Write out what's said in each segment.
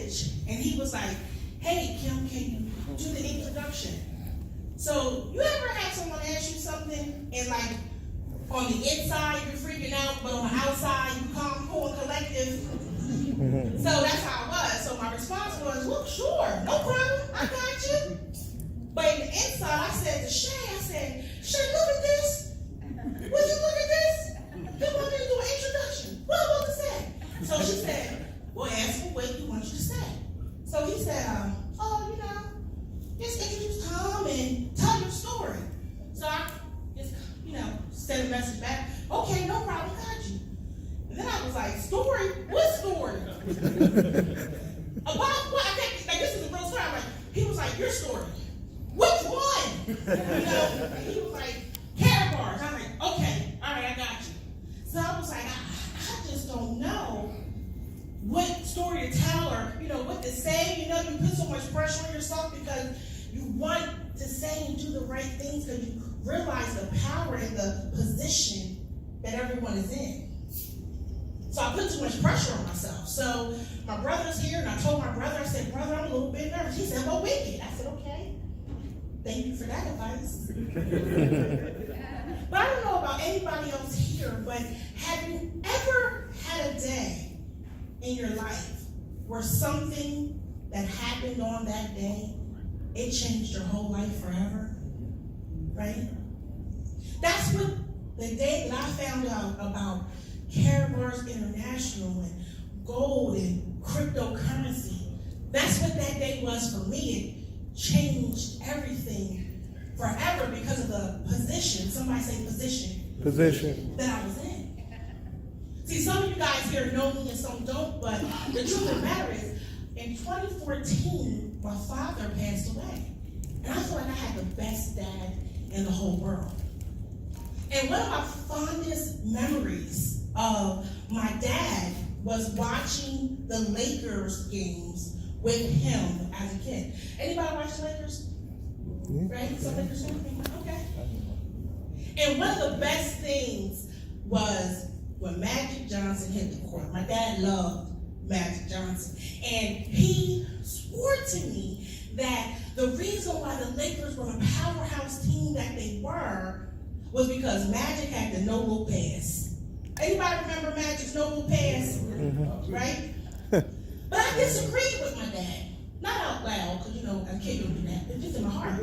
message, and he was like, hey, Kim, can you do the introduction? So, you ever had someone ask you something, and like, on the inside, you're freaking out, but on the outside, you calm, cool, and collective? So that's how it was. So my response was, well, sure, no problem, I got you. But in the inside, I said to Shay, look at this. Will you look at this? You want me to do an introduction? What am I about to say? So she said, well, ask me what you want you to say. So he said, just introduce Tom and tell your story. So I just, send a message back. Okay, no problem, got you. And then I was like, story? What story? About what? Like, this is a real story. I'm like, he was like, your story. Which one? And he was like, Karatbars. I'm like, okay, all right, I got you. So I was like, I just don't know what story to tell or, what to say. You put so much pressure on yourself because you want to say and do the right things because you realize the power and the position that everyone is in. So I put too much pressure on myself. So my brother's here, and I told my brother, I said, brother, I'm a little bit nervous. He said, well, wicked. I said, okay. Thank you for that advice. But I don't know about anybody else here, but have you ever had a day in your life where something that happened on that day, it changed your whole life forever? Right? That's what the day that I found out about Karatbars International and gold and cryptocurrency. That's what that day was for me. It changed everything forever because of the position. Somebody say position. That I was in. See, some of you guys here know me and some don't, but the truth of the matter is, in 2014, my father passed away. And I feel like I had the best dad in the whole world. And one of my fondest memories of my dad was watching the Lakers games with him as a kid. Anybody watch the Lakers? Right? Some Lakers fans? Okay. And one of the best things was when Magic Johnson hit the court. My dad loved Magic Johnson. And he swore to me that the reason why the Lakers were the powerhouse team that they were was because Magic had the no-look pass. Anybody remember Magic's no-look pass? Right? But I disagreed with my dad. Not out loud, because, a kid don't do that, but just in my heart.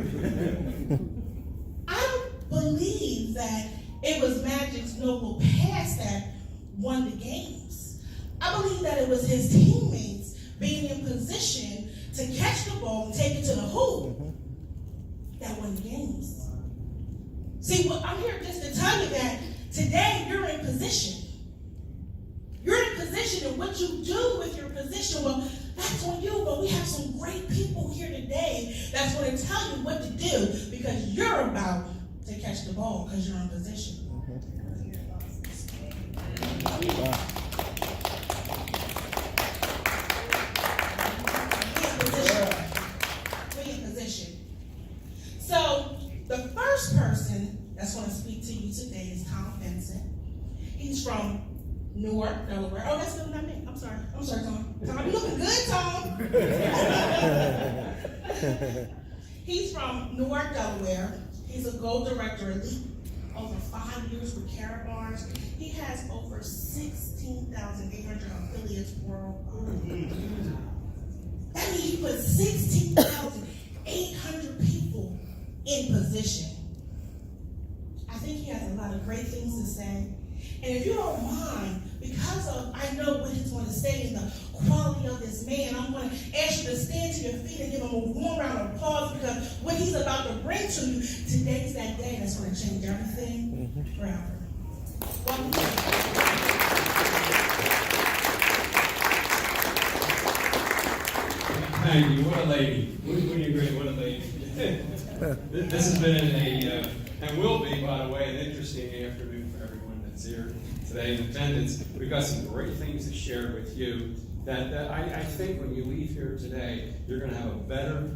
I don't believe that it was Magic's no-look pass that won the games. I believe that it was his teammates being in position to catch the ball and take it to the hoop that won the games. See, I'm here just to tell you that today you're in position. You're in position, and what you do with your position, well, that's on you, but we have some great people here today that's going to tell you what to do because you're about to catch the ball because you're in position. We in position. So the first person that's going to speak to you today is Tom Vincent. He's from Newark, Delaware. Oh, that's still not me. I'm sorry, Tom. Tom, you looking good, Tom. He's from Newark, Delaware. He's a gold director elite over 5 years with Karatbars. He has over 16,800 affiliates worldwide. That means he put 16,800 people in position. I think he has a lot of great things to say. And if you don't mind, because I know what he's going to say and the quality of this man, I'm going to ask you to stand to your feet and give him a warm round of applause because what he's about to bring to you, today's that day that's going to change everything forever. Welcome to Thank you. What a lady. Wouldn't you agree? What a lady. This has been and will be, by the way, an interesting afternoon for everyone that's here today in attendance. We've got some great things to share with you that I think when you leave here today, you're going to have a better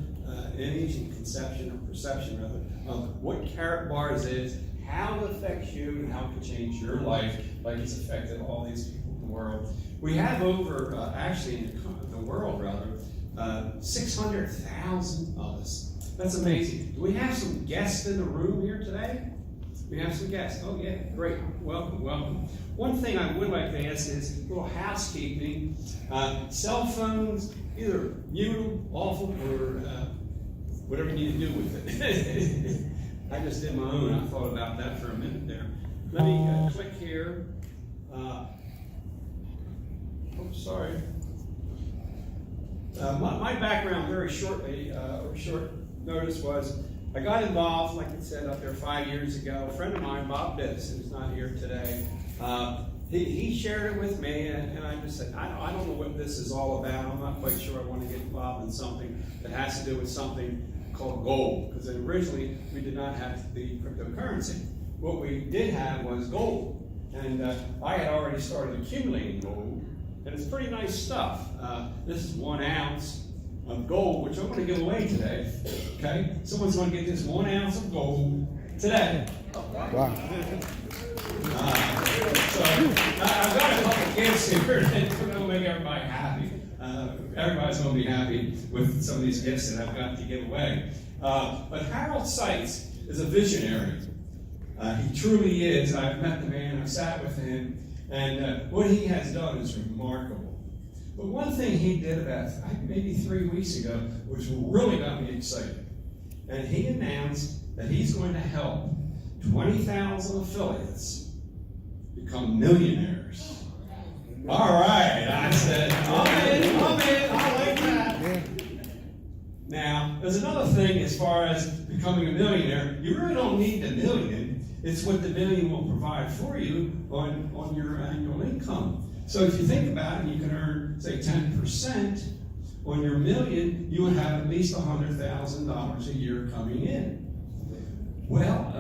image and perception of what Karatbars is, how it affects you, and how it can change your life like it's affected all these people in the world. We have over, actually in the world rather, 600,000 of us. That's amazing. Do we have some guests in the room here today? We have some guests. Oh yeah, great. Welcome, welcome. One thing I would like to ask is a little housekeeping. Cell phones, either mute, off, or whatever you need to do with it. I just did my own. I thought about that for a minute there. Let me click here. Sorry. My background very shortly, or short notice, was I got involved, like I said, up there 5 years ago. A friend of mine, Bob Bittis, who's not here today, he shared it with me, and I just said, I don't know what this is all about. I'm not quite sure I want to get involved in something that has to do with something called gold, because originally we did not have the cryptocurrency. What we did have was gold, and I had already started accumulating gold, and it's pretty nice stuff. This is 1 ounce of gold, which I'm going to give away today. Okay, someone's going to get this 1 ounce of gold today. Wow. So I've got a couple of gifts here that are going to make everybody happy. Everybody's going to be happy with some of these gifts that I've got to give away. But Harold Seitz is a visionary. He truly is. I've met the man, I've sat with him, and what he has done is remarkable. But one thing he did about maybe 3 weeks ago, which really got me excited, and he announced that he's going to help 20,000 affiliates become millionaires. All right, I said, I'm in, I like that. Yeah. Now, there's another thing as far as becoming a millionaire. You really don't need the million. It's what the million will provide for you on your annual income. So if you think about it, you can earn, say, 10% on your million, you would have at least $100,000 a year coming in. Well,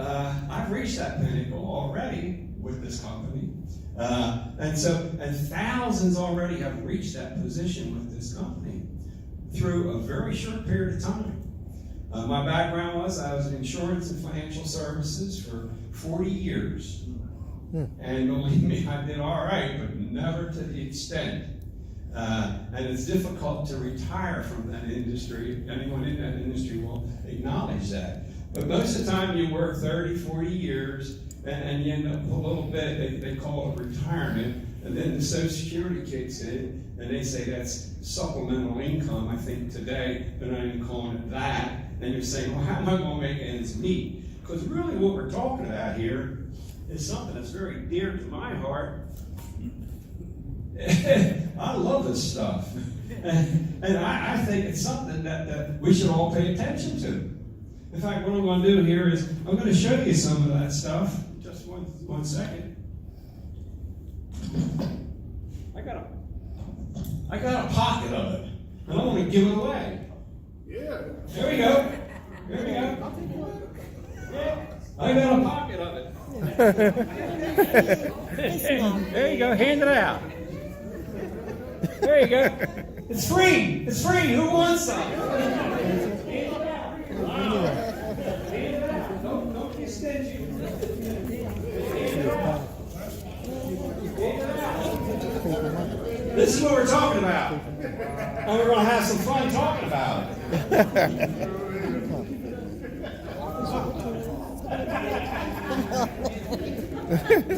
I've reached that pinnacle already with this company. And thousands already have reached that position with this company through a very short period of time. My background was I was in insurance and financial services for 40 years. And believe me, I did all right, but never to the extent. And it's difficult to retire from that industry. Anyone in that industry will acknowledge that. But most of the time you work 30, 40 years, and you end up a little bit, they call it retirement, and then the Social Security kicks in, and they say that's supplemental income. I think today they're not even calling it that. And you're saying, well, how am I going to make ends meet? Because really what we're talking about here is something that's very dear to my heart. I love this stuff. And I think it's something that we should all pay attention to. In fact, what I'm going to do here is I'm going to show you some of that stuff. Just one second. I got a pocket of it, and I want to give it away. Yeah. There we go. There we go. Yeah, I got a pocket of it. There you go. Hand it out. There you go. It's free. It's free. Who wants some? Hand it out. Don't be stingy. This is what we're talking about. And we're going to have some fun talking about it.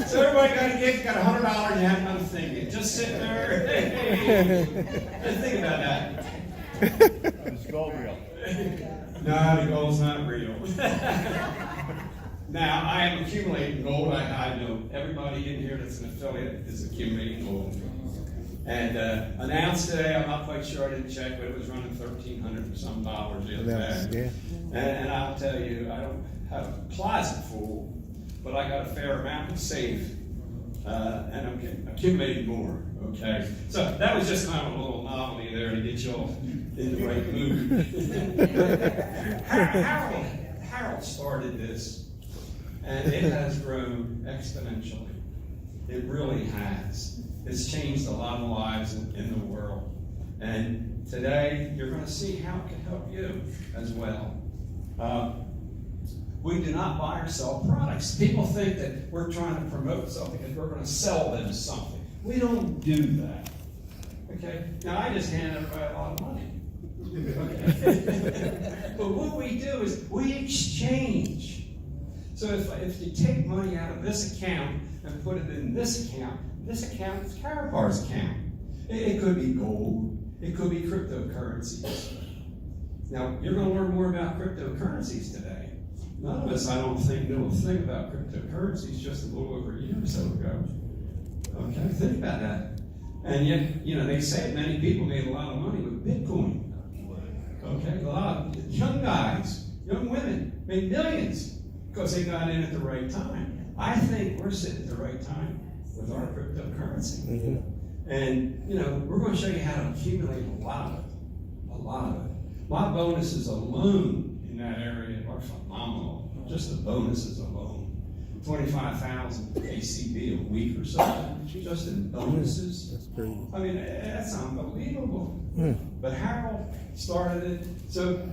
So everybody got a gift, got $100, you have another thing. You're just sitting there. Just think about that. Is gold real? No, the gold's not real. Now, I am accumulating gold. I know everybody in here that's an affiliate is accumulating gold. And an ounce today, I'm not quite sure, I didn't check, but it was running $1,300 or some dollars the other day. Yeah. And I'll tell you, I don't have a closet full, but I got a fair amount saved. And I'm accumulating more, okay? So that was just kind of a little novelty there to get you all in the right mood. Harold started this, and it has grown exponentially. It really has. It's changed a lot of lives in the world. And today, you're going to see how it can help you as well. We do not buy or sell products. People think that we're trying to promote something and we're going to sell them something. We don't do that. Okay? Now, I just hand everybody a lot of money. Okay. But what we do is we exchange. So if you take money out of this account and put it in this account is Karatbars' account. It could be gold. It could be cryptocurrencies. Now, you're going to learn more about cryptocurrencies today. None of us, I don't think, knew a thing about cryptocurrencies just a little over a year or so ago. Okay, think about that. And yet, they say many people made a lot of money with Bitcoin. Okay, a lot of young guys, young women made millions because they got in at the right time. I think we're sitting at the right time with our cryptocurrency. Mm-hmm. And, we're going to show you how to accumulate a lot of it. My bonuses alone in that area are phenomenal. Just the bonuses alone. 25,000 ACB a week or something, just in bonuses. That's great. I mean, that's unbelievable. But Harold started it. So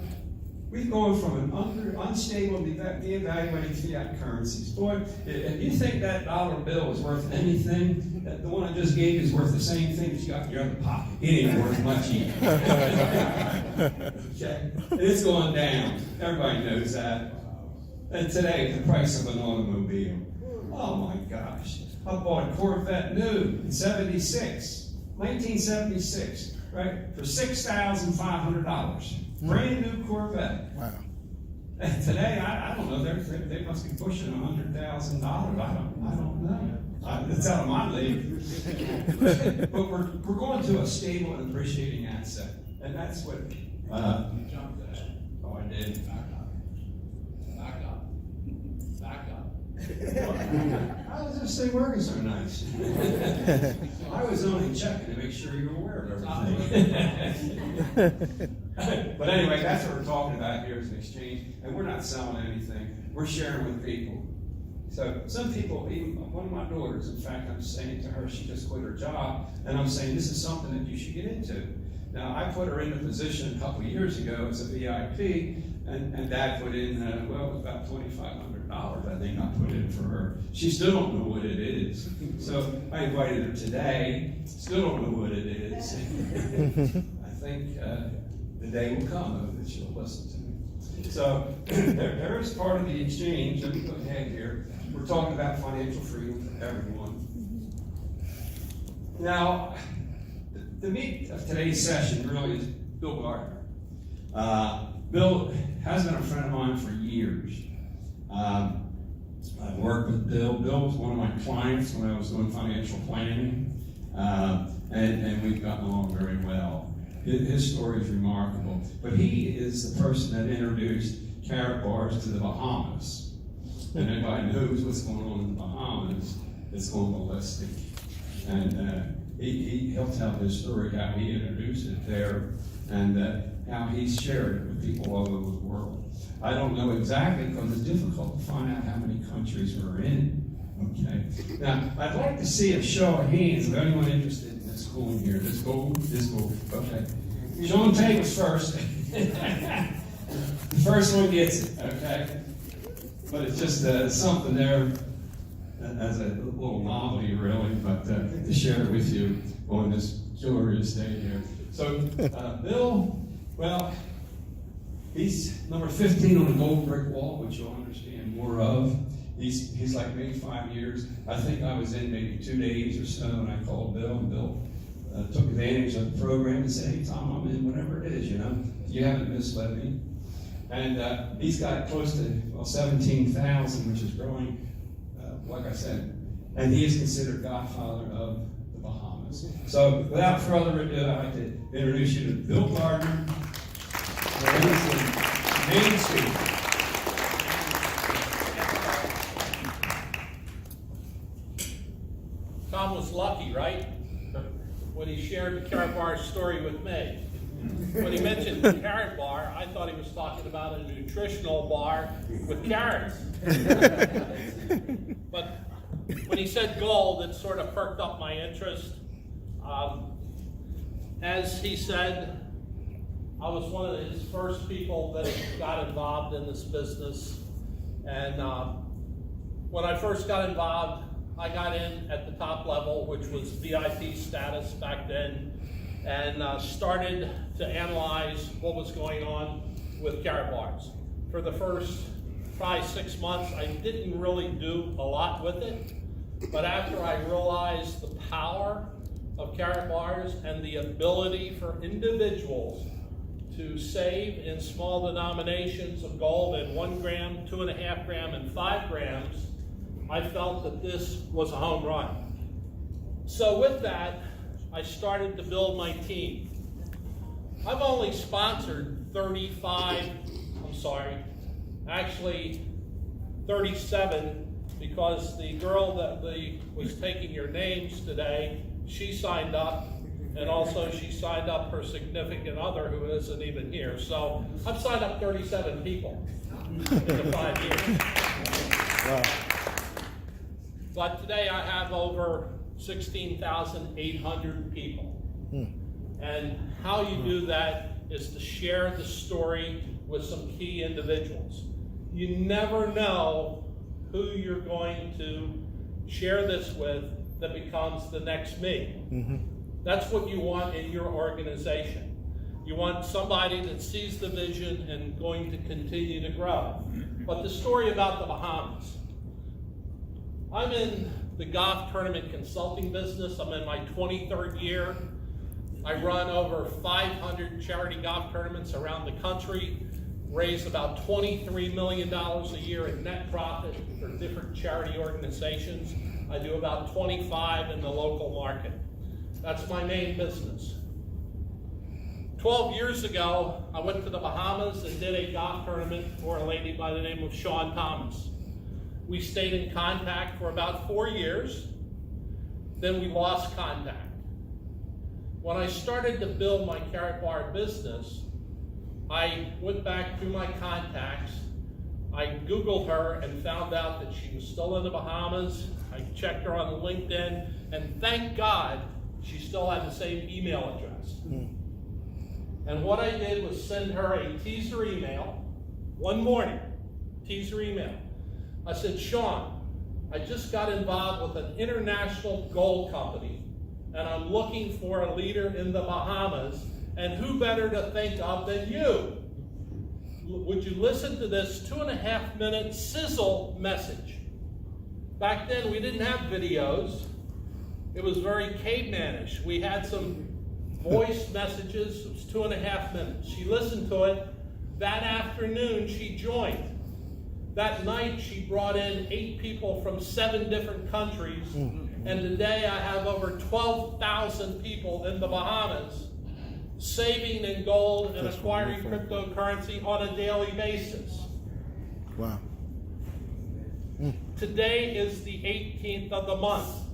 we've gone from an unstable, devaluating fiat currencies. Boy, if you think that dollar bill is worth anything, the one I just gave you is worth the same thing that you got in your other pocket. It ain't worth much either. Okay? It's going down. Everybody knows that. And today, the price of an automobile. Oh my gosh. I bought a Corvette new in 1976, right? For $6,500. Brand new Corvette. Wow. And today, I don't know, they must be pushing $100,000. I don't know. It's out of my league. But we're going to a stable and appreciating asset. And that's what, I did. Back up. I was just say working so nice. I was only checking to make sure you were aware of everything. But anyway, that's what we're talking about here is an exchange, and we're not selling anything. We're sharing with people. So some people, even one of my daughters, in fact, I'm saying to her, she just quit her job, and I'm saying this is something that you should get into. Now, I put her in a position a couple of years ago as a VIP, and Dad put in, it was about $2,500, I think I put in for her. She still don't know what it is. So I invited her today, still don't know what it is. I think the day will come that she'll listen to me. So there is part of the exchange. Let me go ahead here. We're talking about financial freedom for everyone. Now, the meat of today's session really is Bill Gardner. Bill has been a friend of mine for years. I've worked with Bill. Bill was one of my clients when I was doing financial planning, and we've gotten along very well. His story is remarkable. But he is the person that introduced Karatbars to the Bahamas. And anybody knows what's going on in the Bahamas, it's going ballistic. And he'll tell his story, how he introduced it there, and how he's shared it with people all over the world. I don't know exactly because it's difficult to find out how many countries we're in. Okay. Now, I'd like to see a show of hands of anyone interested in this coin here. This gold. Okay. Sean Taylor's first. The first one gets it. Okay. But it's just something there as a little novelty, really, but to share it with you on this glorious day here. So, Bill, well, he's number 15 on the gold brick wall, which you'll understand more of. He's like me 5 years. I think I was in maybe 2 days or so, and I called Bill, and Bill took advantage of the program and said, "Hey, Tom, I'm in whatever it is, You haven't misled me." And he's got close to 17,000, which is growing, like I said. And he is considered godfather of the Bahamas. So without further ado, I'd like to introduce you to Bill Gardner. Main Street. Tom was lucky, right? When he shared the Karatbars story with me. When he mentioned the Karatbar, I thought he was talking about a nutritional bar with carrots. But when he said gold, it sort of perked up my interest. As he said, I was one of his first people that got involved in this business. And when I first got involved, I got in at the top level, which was VIP status back then. and started to analyze what was going on with Karatbars. For the first probably 6 months, I didn't really do a lot with it, but after I realized the power of Karatbars and the ability for individuals to save in small denominations of gold in 1 gram, 2.5 gram, and 5 grams, I felt that this was a home run. So with that, I started to build my team. I've only sponsored 37, because the girl that was taking your names today, she signed up, and also she signed up her significant other who isn't even here. So I've signed up 37 people in the 5 years. Wow. But today I have over 16,800 people. And how you do that is to share the story with some key individuals. You never know who you're going to share this with that becomes the next me. That's what you want in your organization. You want somebody that sees the vision and going to continue to grow. But the story about the Bahamas. I'm in the golf tournament consulting business. I'm in my 23rd year. I run over 500 charity golf tournaments around the country, raise about $23 million a year in net profit for different charity organizations. I do about 25 in the local market. That's my main business. 12 years ago, I went to the Bahamas and did a golf tournament for a lady by the name of Shawn Thomas. We stayed in contact for about 4 years, then we lost contact. When I started to build my Karatbar business, I went back through my contacts. I Googled her and found out that she was still in the Bahamas. I checked her on LinkedIn, and thank God she still had the same email address. And what I did was send her a teaser email one morning, teaser email. I said, Shawn, I just got involved with an international gold company, and I'm looking for a leader in the Bahamas, and who better to think of than you? Would you listen to this 2.5-minute sizzle message? Back then, we didn't have videos. It was very cavemanish. We had some voice messages. It was 2.5 minutes. She listened to it. That afternoon, she joined. That night, she brought in 8 people from 7 different countries. And today, I have over 12,000 people in the Bahamas saving in gold and acquiring cryptocurrency on a daily basis. Wow. Today is the 18th of the month.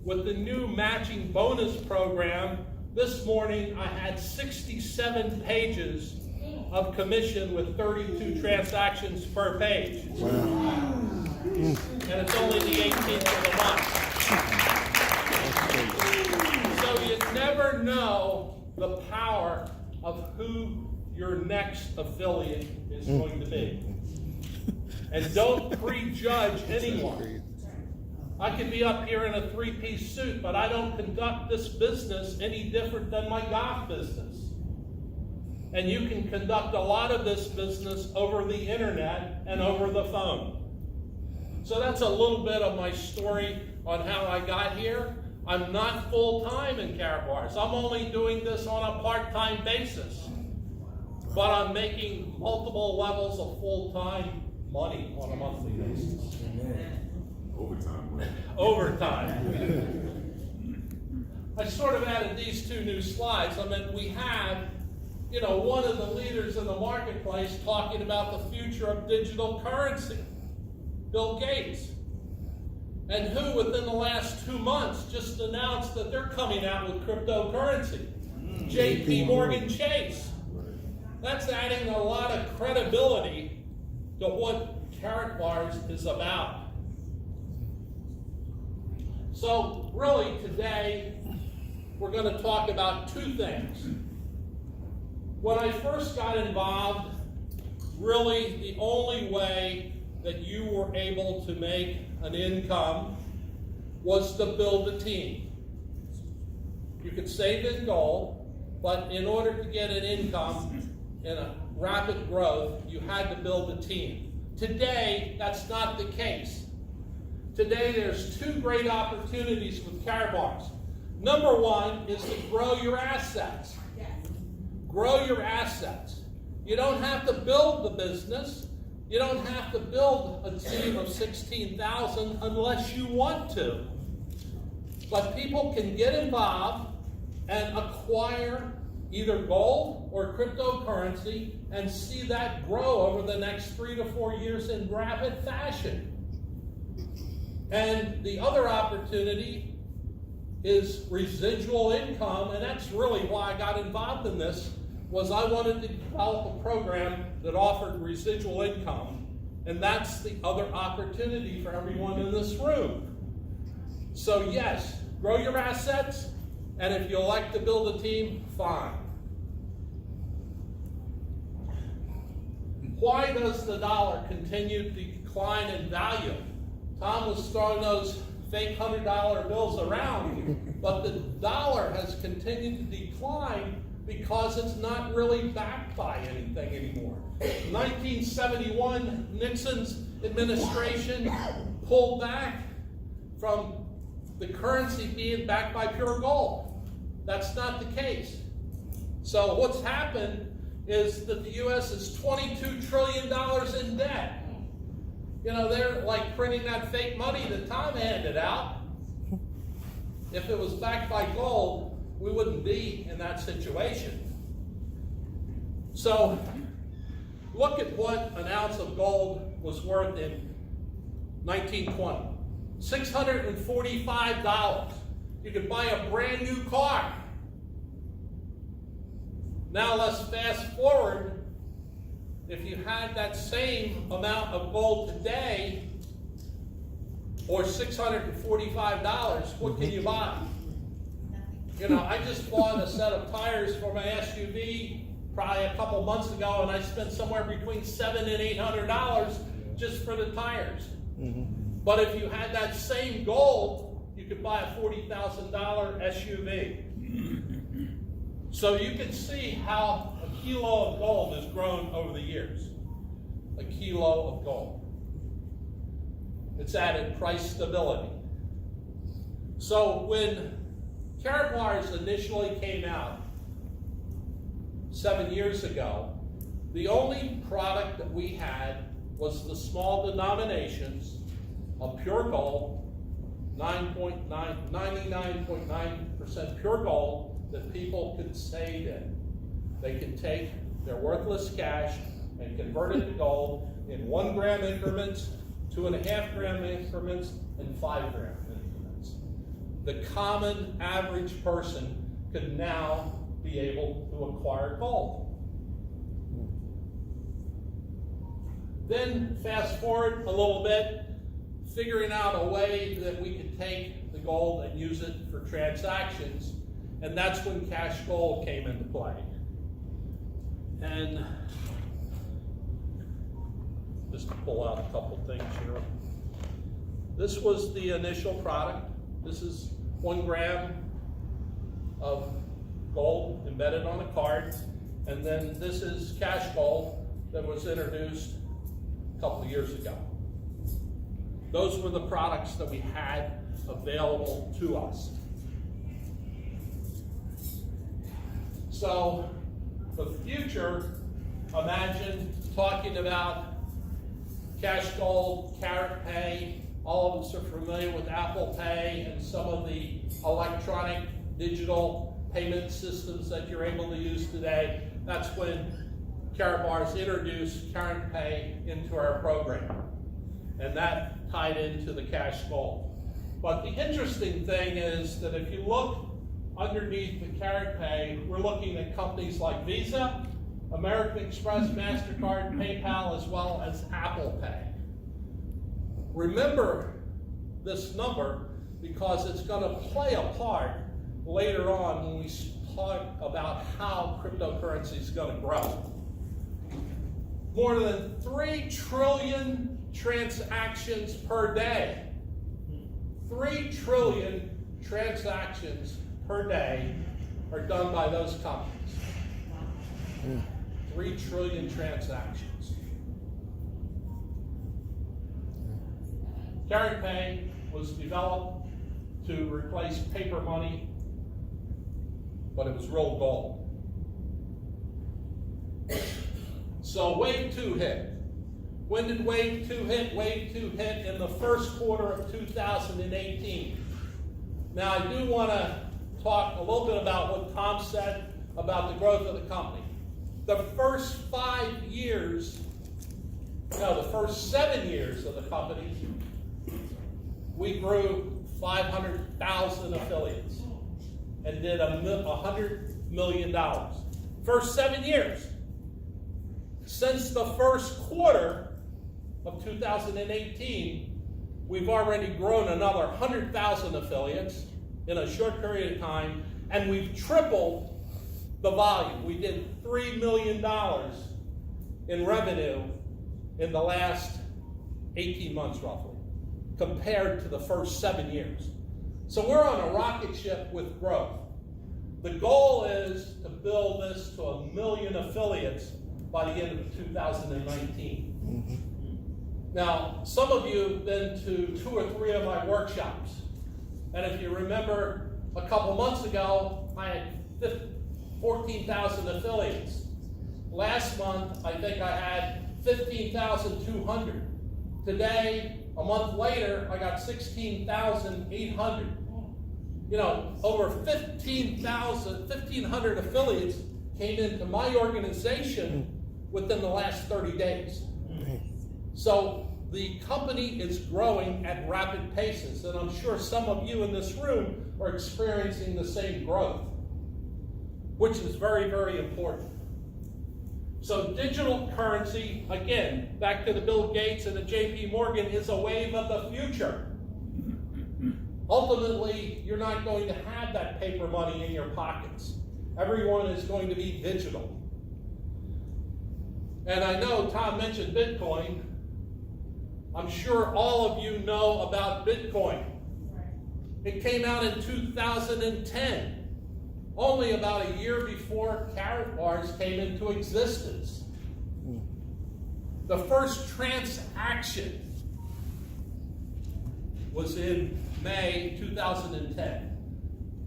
With the new matching bonus program, this morning I had 67 pages of commission with 32 transactions per page. Wow. And it's only the 18th of the month. So you never know the power of who your next affiliate is going to be. And don't prejudge anyone. I could be up here in a 3-piece suit, but I don't conduct this business any different than my golf business. And you can conduct a lot of this business over the internet and over the phone. So that's a little bit of my story on how I got here. I'm not full-time in Karatbars. I'm only doing this on a part-time basis. But I'm making multiple levels of full-time money on a monthly basis. Overtime. I sort of added these 2 new slides. I mean, we have, one of the leaders in the marketplace talking about the future of digital currency, Bill Gates. And who, within the last 2 months, just announced that they're coming out with cryptocurrency. JP Morgan Chase. That's adding a lot of credibility to what Karatbars is about. So really today, we're going to talk about 2 things. When I first got involved, really the only way that you were able to make an income was to build a team. You could save in gold, but in order to get an income in a rapid growth, you had to build a team. Today, that's not the case. Today, there's two great opportunities with Karatbars. Number one is to grow your assets. Grow your assets. You don't have to build the business. You don't have to build a team of 16,000 unless you want to. But people can get involved and acquire either gold or cryptocurrency and see that grow over the next 3 to 4 years in rapid fashion. And the other opportunity is residual income, and that's really why I got involved in this, was I wanted to develop a program that offered residual income, and that's the other opportunity for everyone in this room. So yes, grow your assets, and if you elect to build a team, fine. Why does the dollar continue to decline in value? Tom was throwing those fake $100 bills around, but the dollar has continued to decline because it's not really backed by anything anymore. In 1971, Nixon's administration pulled back from the currency being backed by pure gold. That's not the case. So what's happened is that the U.S. is $22 trillion in debt. You know, they're like printing that fake money that Tom handed out. If it was backed by gold, we wouldn't be in that situation. So, look at what an ounce of gold was worth in 1920. $645. You could buy a brand new car. Now let's fast forward. If you had that same amount of gold today, or $645, what can you buy? You know, I just bought a set of tires for my SUV probably a couple months ago, and I spent somewhere between $700 and $800 just for the tires. But if you had that same gold, you could buy a $40,000 SUV. So you can see how a kilo of gold has grown over the years. A kilo of gold. It's added price stability. So when Karatbars initially came out 7 years ago, the only product that we had was the small denominations of pure gold, 99.9% pure gold that people could save in. They could take their worthless cash and convert it to gold in 1 gram increments, 2.5 gram increments, and 5 gram increments. The common average person could now be able to acquire gold. Then fast forward a little bit, figuring out a way that we could take the gold and use it for transactions, and that's when cash gold came into play. And just to pull out a couple things here. This was the initial product. This is 1 gram of gold embedded on a card, and then this is cash gold that was introduced a couple of years ago. Those were the products that we had available to us. So the future, imagine talking about cash gold, Karat Pay. All of us are familiar with Apple Pay and some of the electronic digital payment systems that you're able to use today. That's when Karatbars introduced Karat Pay into our program. And that tied into the cash gold. But the interesting thing is that if you look underneath the Karat Pay, we're looking at companies like Visa, American Express, MasterCard, PayPal, as well as Apple Pay. Remember this number because it's going to play a part later on when we talk about how cryptocurrency is going to grow. More than 3 trillion transactions per day. 3 trillion transactions per day are done by those companies. 3 trillion transactions. CaratPay was developed to replace paper money, but it was real gold. So wave 2 hit. When did wave 2 hit? Wave 2 hit in the first quarter of 2018. Now I do want to talk a little bit about what Tom said about the growth of the company. The first 5 years, no, the first 7 years of the company, we grew 500,000 affiliates and did $100 million. First 7 years. Since the first quarter of 2018, we've already grown another 100,000 affiliates in a short period of time, and we've tripled the volume. We did $3 million in revenue in the last 18 months, roughly, compared to the first 7 years. So we're on a rocket ship with growth. The goal is to build this to 1 million affiliates by the end of 2019. Now, some of you have been to 2 or 3 of my workshops. And if you remember, a couple months ago, I had 14,000 affiliates. Last month, I think I had 15,200. Today, a month later, I got 16,800. You know, over 1,500 affiliates came into my organization within the last 30 days. So the company is growing at rapid paces, and I'm sure some of you in this room are experiencing the same growth, which is very, very important. So digital currency, again, back to the Bill Gates and the JP Morgan, is a wave of the future. Ultimately, you're not going to have that paper money in your pockets. Everyone is going to be digital. And I know Tom mentioned Bitcoin. I'm sure all of you know about Bitcoin. It came out in 2010, only about a year before Karatbars came into existence. The first transaction was in May 2010.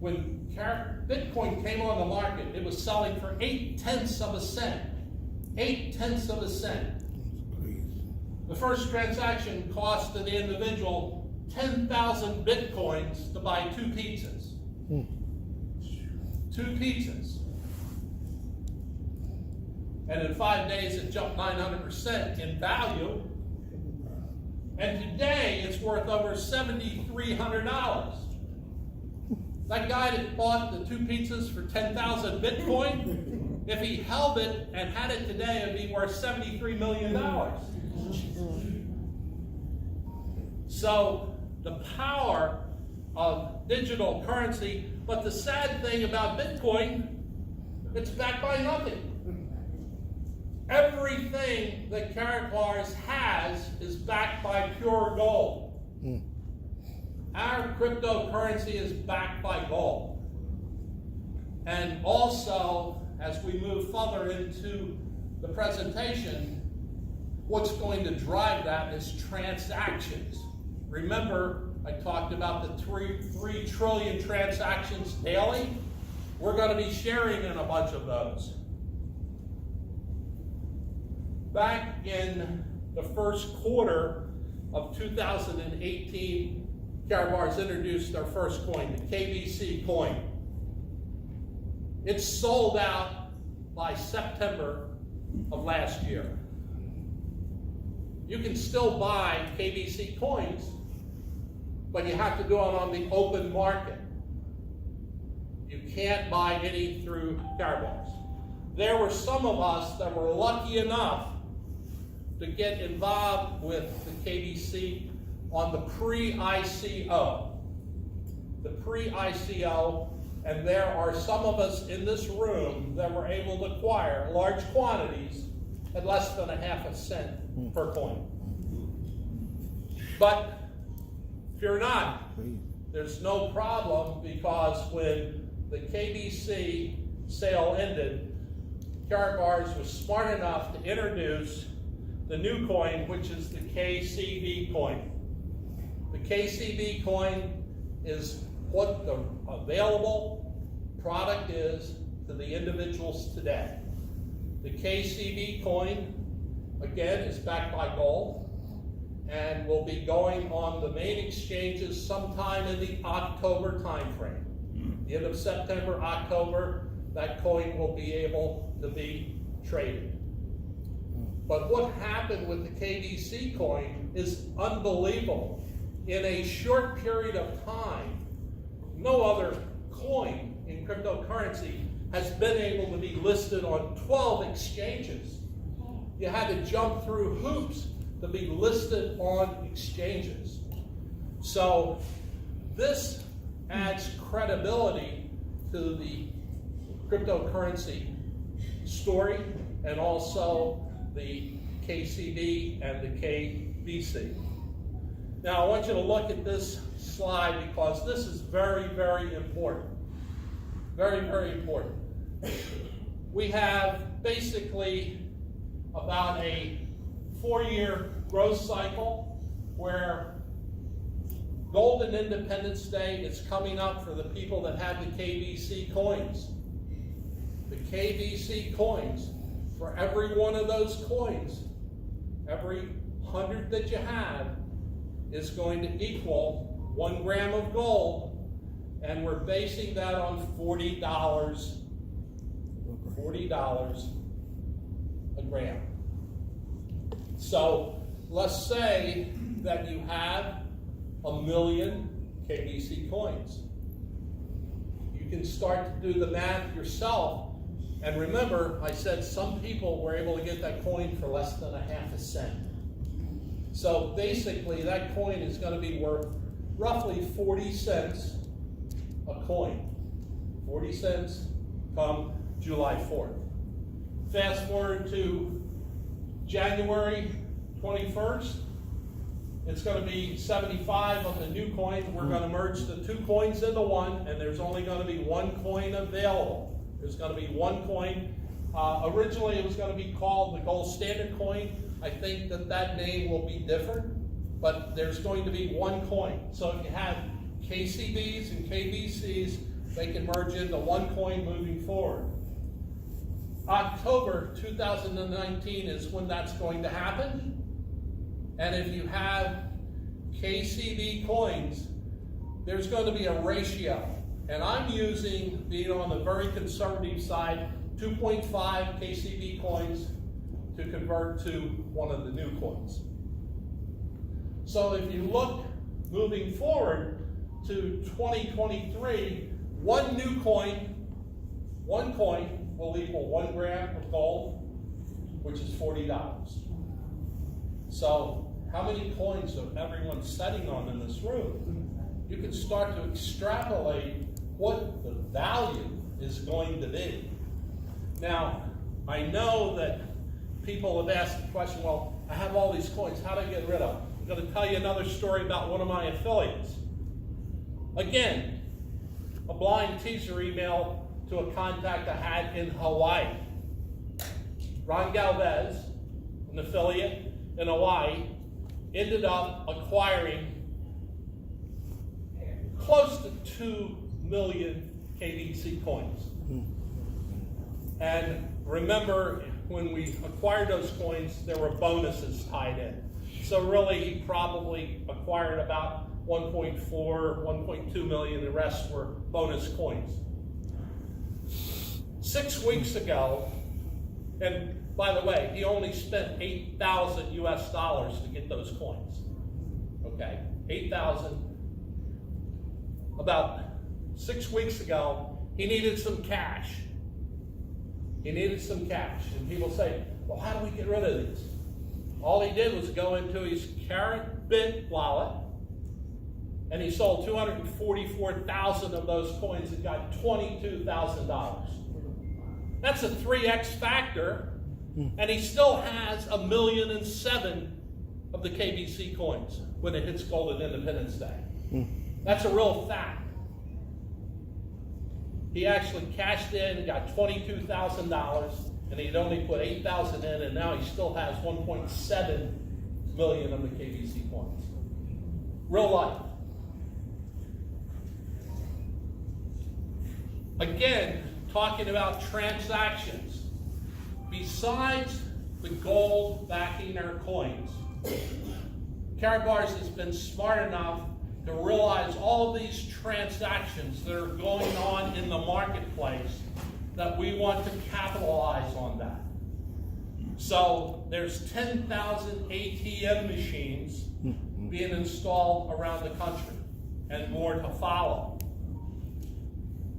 When Bitcoin came on the market, it was selling for 0.8 of a cent. 0.8 of a cent. The first transaction cost an individual 10,000 Bitcoins to buy 2 pizzas. 2 pizzas. And in 5 days, it jumped 900% in value. And today, it's worth over $7,300. That guy that bought the 2 pizzas for 10,000 Bitcoin, if he held it and had it today, it would be worth $73 million. So the power of digital currency, but the sad thing about Bitcoin, it's backed by nothing. Everything that Karatbars has is backed by pure gold. Our cryptocurrency is backed by gold. And also, as we move further into the presentation, what's going to drive that is transactions. Remember, I talked about the 3 trillion transactions daily. We're going to be sharing in a bunch of those. Back in the first quarter of 2018, Karatbars introduced their first coin, the KBC coin. It sold out by September of last year. You can still buy KBC coins, but you have to do it on the open market. You can't buy any through Karatbars. There were some of us that were lucky enough to get involved with the KBC on the pre-ICO. The pre-ICO, and there are some of us in this room that were able to acquire large quantities at less than 0.5 cent per coin. But fear not, there's no problem, because when the KBC sale ended, Karatbars was smart enough to introduce the new coin, which is the KCB coin. The KCB coin is what the available product is to the individuals today. The KCB coin, again, is backed by gold and will be going on the main exchanges sometime in the October timeframe. The end of September, October, that coin will be able to be traded. But what happened with the KBC coin is unbelievable. In a short period of time, no other coin in cryptocurrency has been able to be listed on 12 exchanges. You had to jump through hoops to be listed on exchanges. So this adds credibility to the cryptocurrency story and also the KCB and the KBC. Now I want you to look at this slide because this is very, very important. Very, very important. We have basically about a 4-year growth cycle where Golden Independence Day is coming up for the people that have the KBC coins. The KBC coins, for every one of those coins, every 100 that you have is going to equal 1 gram of gold, and we're basing that on $40 a gram. So let's say that you have 1 million KBC coins. You can start to do the math yourself. And remember, I said some people were able to get that coin for less than 1/2 cent. So basically, that coin is going to be worth roughly 40 cents a coin. 40 cents come July 4th. Fast forward to January 21st. It's going to be 75 of the new coins. We're going to merge the 2 coins into one, and there's only going to be 1 coin available. There's going to be 1 coin. Originally, it was going to be called the gold standard coin. I think that name will be different, but there's going to be 1 coin. So if you have KCBs and KBCs, they can merge into 1 coin moving forward. October 2019 is when that's going to happen. And if you have KCB coins, there's going to be a ratio. And I'm using, being on the very conservative side, 2.5 KCB coins to convert to one of the new coins. So if you look moving forward to 2023, 1 new coin, 1 coin will equal 1 gram of gold, which is $40. So how many coins are everyone sitting on in this room? You can start to extrapolate what the value is going to be. Now, I know that people have asked the question, well, I have all these coins, how do I get rid of them? I'm going to tell you another story about one of my affiliates. Again, a blind teaser email to a contact I had in Hawaii. Ron Galvez, an affiliate in Hawaii, ended up acquiring close to 2 million KBC coins. And remember, when we acquired those coins, there were bonuses tied in. So really, he probably acquired about 1.4, 1.2 million. The rest were bonus coins. 6 weeks ago, and by the way, he only spent $8,000 US to get those coins. Okay, 8,000. About 6 weeks ago, he needed some cash. He needed some cash. And people say, well, how do we get rid of these? All he did was go into his Karatbars wallet, and he sold 244,000 of those coins and got $22,000. That's a 3x factor, and he still has 1.7 million of the KBC coins when it hits Golden Independence Day. That's a real fact. He actually cashed in and got $22,000, and he'd only put $8,000 in, and now he still has 1.7 million of the KBC coins. Real life. Again, talking about transactions. Besides the gold backing our coins, Karatbars has been smart enough to realize all of these transactions that are going on in the marketplace, that we want to capitalize on that. So there's 10,000 ATM machines being installed around the country, and more to follow.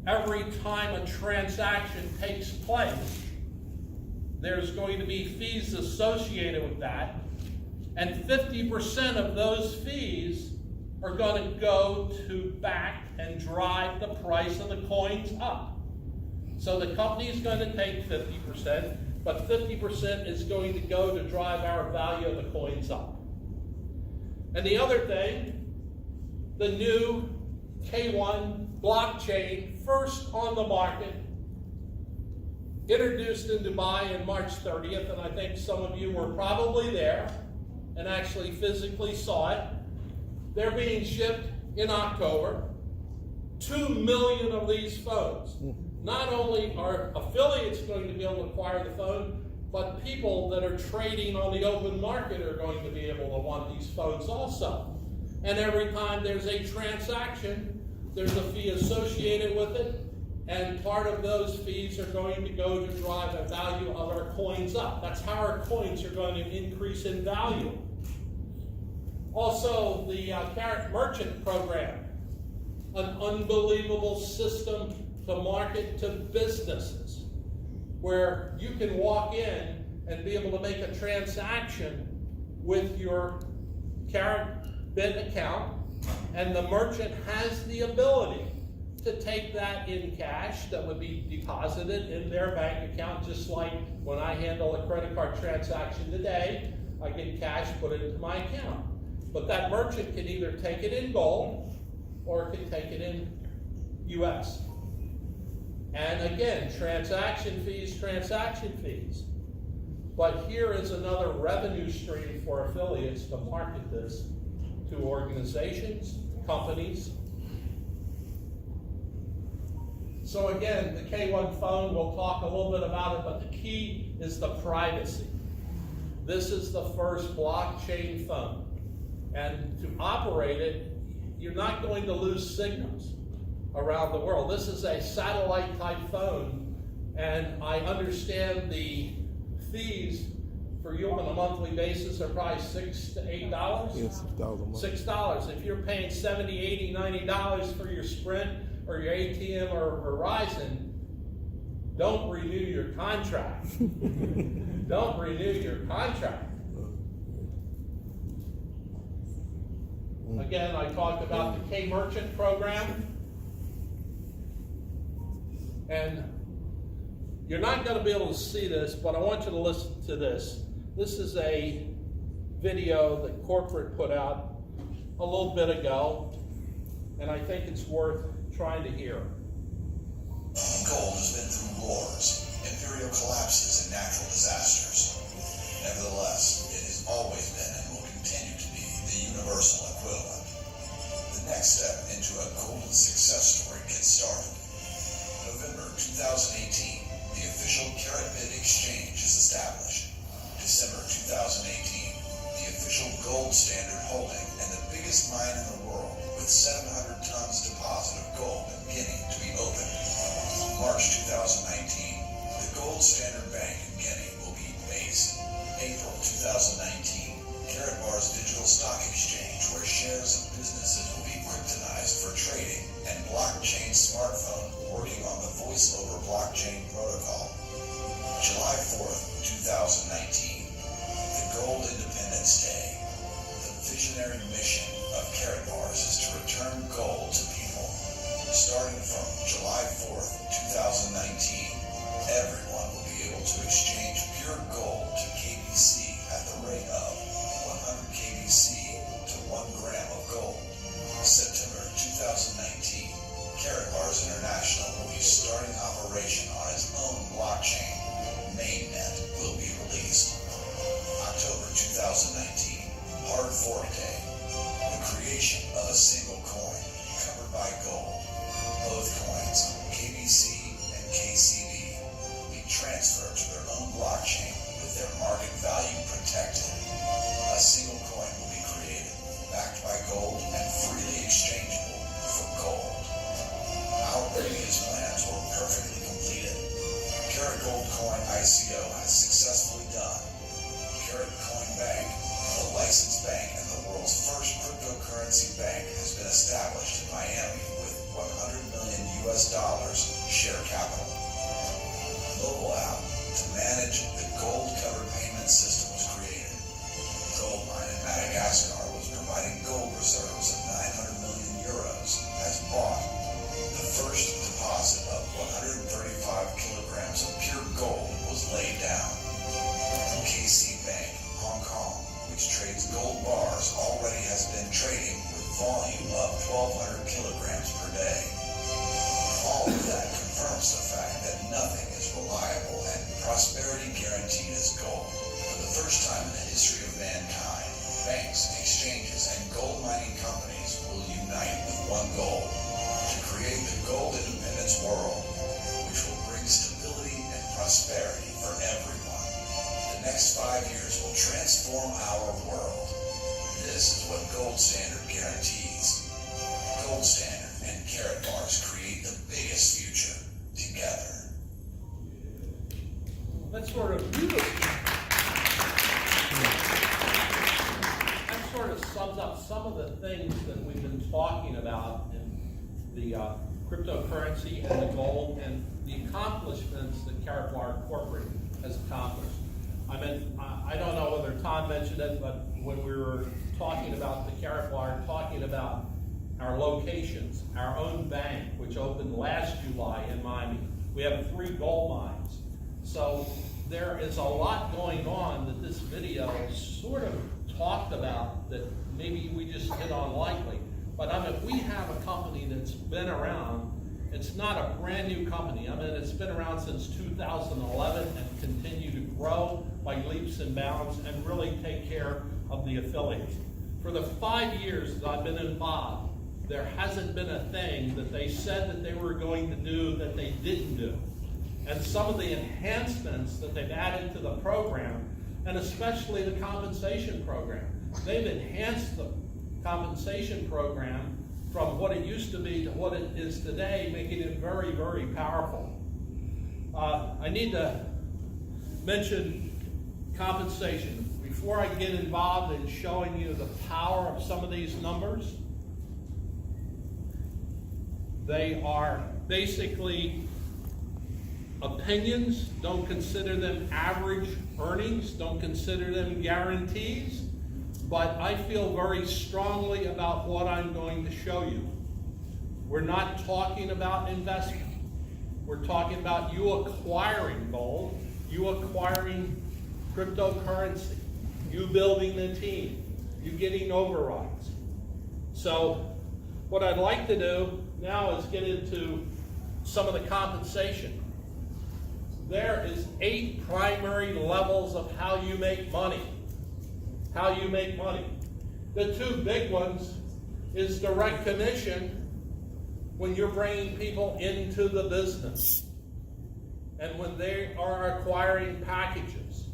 Every time a transaction takes place, there's going to be fees associated with that, and 50% of those fees are going to go to back and drive the price of the coins up. So the company is going to take 50%, but 50% is going to go to drive our value of the coins up. And the other thing, the new K1 blockchain, first on the market, introduced in Dubai on March 30th, and I think some of you were probably there and actually physically saw it. They're being shipped in October. 2 million of these phones. Not only are affiliates going to be able to acquire the phone, but people that are trading on the open market are going to be able to want these phones also. And every time there's a transaction, there's a fee associated with it, and part of those fees are going to go to drive the value of our coins up. That's how our coins are going to increase in value. Also, the Karat Merchant Program, an unbelievable system to market to businesses, where you can walk in and be able to make a transaction with your Karatbit account, and the merchant has the ability to take that in cash that would be deposited in their bank account, just like when I handle a credit card transaction today, I get cash put into my account. But that merchant can either take it in gold or can take it in US. And again, transaction fees. But here is another revenue stream for affiliates to market this to organizations, companies. So again, the K1 phone, we'll talk a little bit about it, but the key is the privacy. This is the first blockchain phone. And to operate it, you're not going to lose signals around the world. This is a satellite type phone, and I understand the fees for you on a monthly basis are probably $6 to $8. Yes, $6. If you're paying $70, $80, $90 for your Sprint or your ATM or Verizon, don't renew your contract. Don't renew your contract. Again, I talked about the K Merchant Program. And you're not going to be able to see this, but I want you to listen to this. This is a video that corporate put out a little bit ago, and I think it's worth trying to hear. Gold has been through wars, imperial collapses, and natural disasters. Nevertheless, it has always been and will continue to be the universal equivalent. The next step into a golden success story gets started. November 2018, the official Karatbit exchange is established. December 2018, the official gold standard holding and the biggest mine in the world with 700 tons deposit of gold in Guinea to be opened. March 2019, the gold standard bank in Guinea will be based. April 2019, Karatbars digital stock exchange where shares of businesses will be kryptonized for trading, and blockchain smartphone working on the voice over blockchain protocol. July 4th, 2019, the Gold Independence Day. The visionary mission of Karatbars is to return gold to people. Starting from July 4th, 2019, everyone will be able to exchange pure gold to KBC at the rate of 100 KBC to 1 gram of gold. September 2019, Karatbars International will be starting leverage their own blockchain with their market value protected. A single coin will be created, backed by gold and freely exchangeable for gold. Our previous plans were perfectly completed. Karat Gold Coin ICO has successfully done. Karat Coin Bank, the licensed bank and the world's first cryptocurrency bank, has been established in Miami with $100 million share capital. Mobile app to manage the gold-covered payment system was created. Gold mine in Madagascar was providing gold reserves of 900 million euros as bought. The first deposit of 135 kilograms of pure gold was laid down. KC Bank, Hong Kong, which trades gold bars, already has been trading with volume of 1,200 kilograms per day. All of that confirms the fact that nothing is reliable and prosperity guaranteed as gold. For the first time in the history of mankind, banks, exchanges, and gold mining companies will unite with one goal: to create the gold independence world, which will bring stability and prosperity for everyone. The next 5 years will transform our world. This is what Gold Standard guarantees. Gold Standard and Karatbars create the biggest future together. That sort of sums up some of the things that we've been talking about in the cryptocurrency and the gold and the accomplishments that Karatbar Corporate has accomplished. I mean, I don't know whether Tom mentioned it, but when we were talking about the Karatbar, talking about our locations, our own bank, which opened last July in Miami. We have 3 gold mines. So there is a lot going on that this video sort of talked about that maybe we just hit on lightly. But I mean, we have a company that's been around. It's not a brand new company. I mean, it's been around since 2011 and continue to grow by leaps and bounds and really take care of the affiliates. For the 5 years that I've been involved, there hasn't been a thing that they said that they were going to do that they didn't do. And some of the enhancements that they've added to the program, and especially the compensation program, they've enhanced the compensation program from what it used to be to what it is today, making it very, very powerful. I need to mention compensation. Before I get involved in showing you the power of some of these numbers, they are basically opinions. Don't consider them average earnings. Don't consider them guarantees. But I feel very strongly about what I'm going to show you. We're not talking about investment. We're talking about you acquiring gold, you acquiring cryptocurrency, you building a team, you getting overrides. So what I'd like to do now is get into some of the compensation. There is 8 primary levels of how you make money. How you make money. The 2 big ones is direct commission when you're bringing people into the business, and when they are acquiring packages,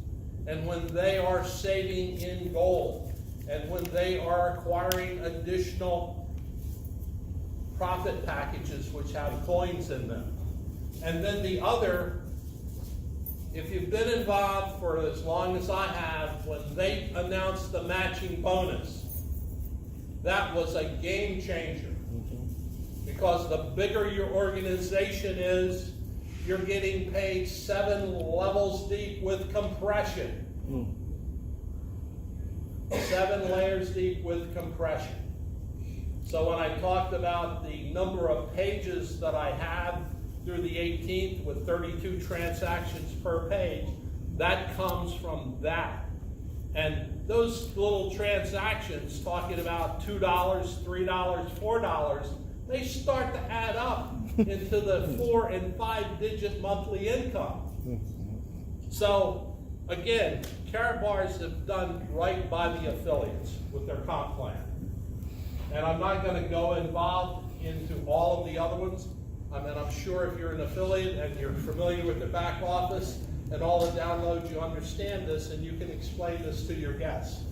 and when they are saving in gold, and when they are acquiring additional profit packages which have coins in them. And then the other, if you've been involved for as long as I have, when they announced the matching bonus, that was a game changer. Because the bigger your organization is, you're getting paid 7 levels deep with compression. 7 layers deep with compression. So when I talked about the number of pages that I have through the 18th with 32 transactions per page, that comes from that. And those little transactions, talking about $2, $3, $4, they start to add up into the 4 and 5 digit monthly income. So again, Karatbars have done right by the affiliates with their comp plan. And I'm not going to go involved into all of the other ones. I mean, I'm sure if you're an affiliate and you're familiar with the back office and all the downloads, you understand this and you can explain this to your guests.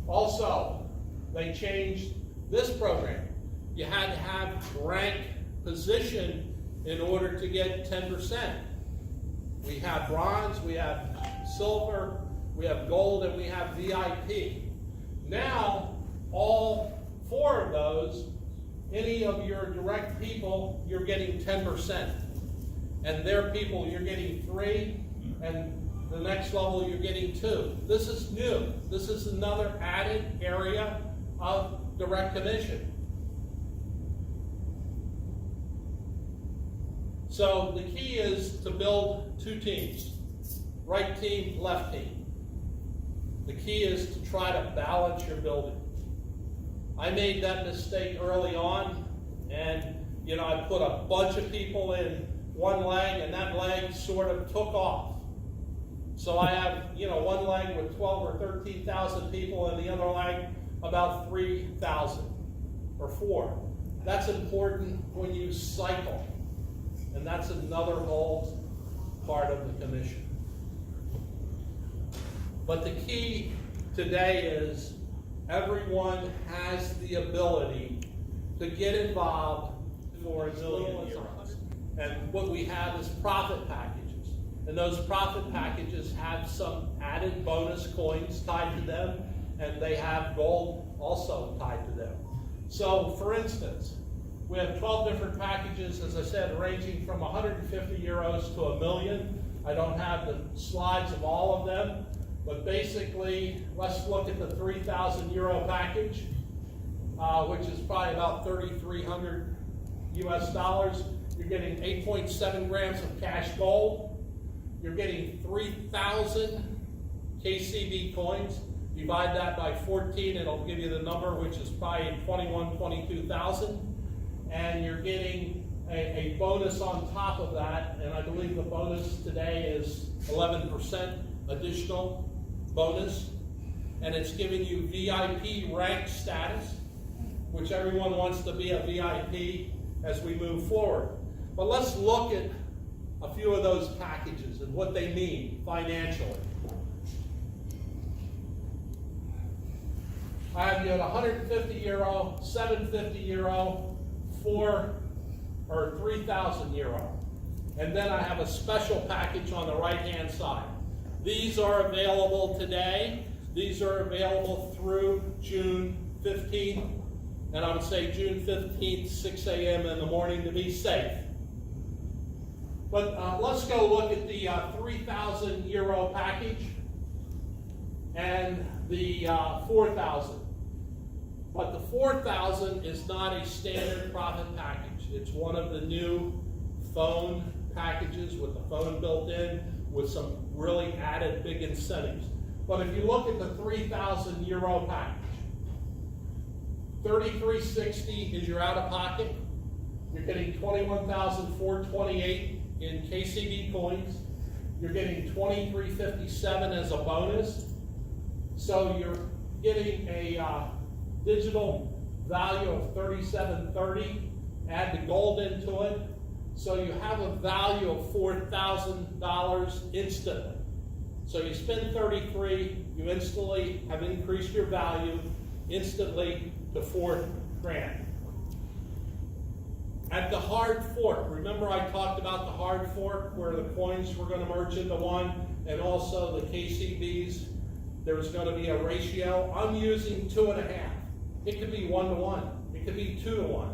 Also, they changed this program. You had to have rank position in order to get 10%. We have bronze, we have silver, we have gold, and we have VIP. Now, all 4 of those, any of your direct people, you're getting 10%. And their people, you're getting 3, and the next level, you're getting 2. This is new. This is another added area of direct commission. So the key is to build 2 teams, right team, left team. The key is to try to balance your building. I made that mistake early on, and I put a bunch of people in one leg, and that leg sort of took off. So I have, one leg with 12 or 13,000 people, and the other leg about 3,000 or 4. That's important when you cycle, and that's another whole part of the commission. But the key today is everyone has the ability to get involved for as little as €100. And what we have is profit packages. And those profit packages have some added bonus coins tied to them, and they have gold also tied to them. So, for instance, we have 12 different packages, as I said, ranging from €150 to $1 million. I don't have the slides of all of them, but basically, let's look at the €3,000 package, which is probably about $3,300 US. You're getting 8.7 grams of cash gold. You're getting 3,000 KCB coins. Divide that by 14, it'll give you the number, which is probably 22,000. And you're getting a bonus on top of that, and I believe the bonus today is 11% additional bonus. And it's giving you VIP rank status, which everyone wants to be a VIP as we move forward. But let's look at a few of those packages and what they mean financially. I have you at €150, €750, 4 or 3,000 euro. And then I have a special package on the right-hand side. These are available today. These are available through June 15th. And I would say June 15th, 6 a.m. in the morning to be safe. But let's go look at the 3,000 euro package and the 4,000. But the 4,000 is not a standard profit package. It's one of the new phone packages with the phone built in with some really added big incentives. But if you look at the 3,000 euro package, 3,360 is your out-of-pocket. You're getting 21,428 in KCB coins. You're getting 2,357 as a bonus. So you're getting a digital value of 3,730. Add the gold into it. So you have a value of $4,000 instantly. So you spend 33, you instantly have increased your value instantly to $4,000. At the hard fork, remember I talked about the hard fork where the coins were going to merge into one, and also the KCBs, there's going to be a ratio. I'm using 2.5. It could be 1-to-1. It could be 2-to-1.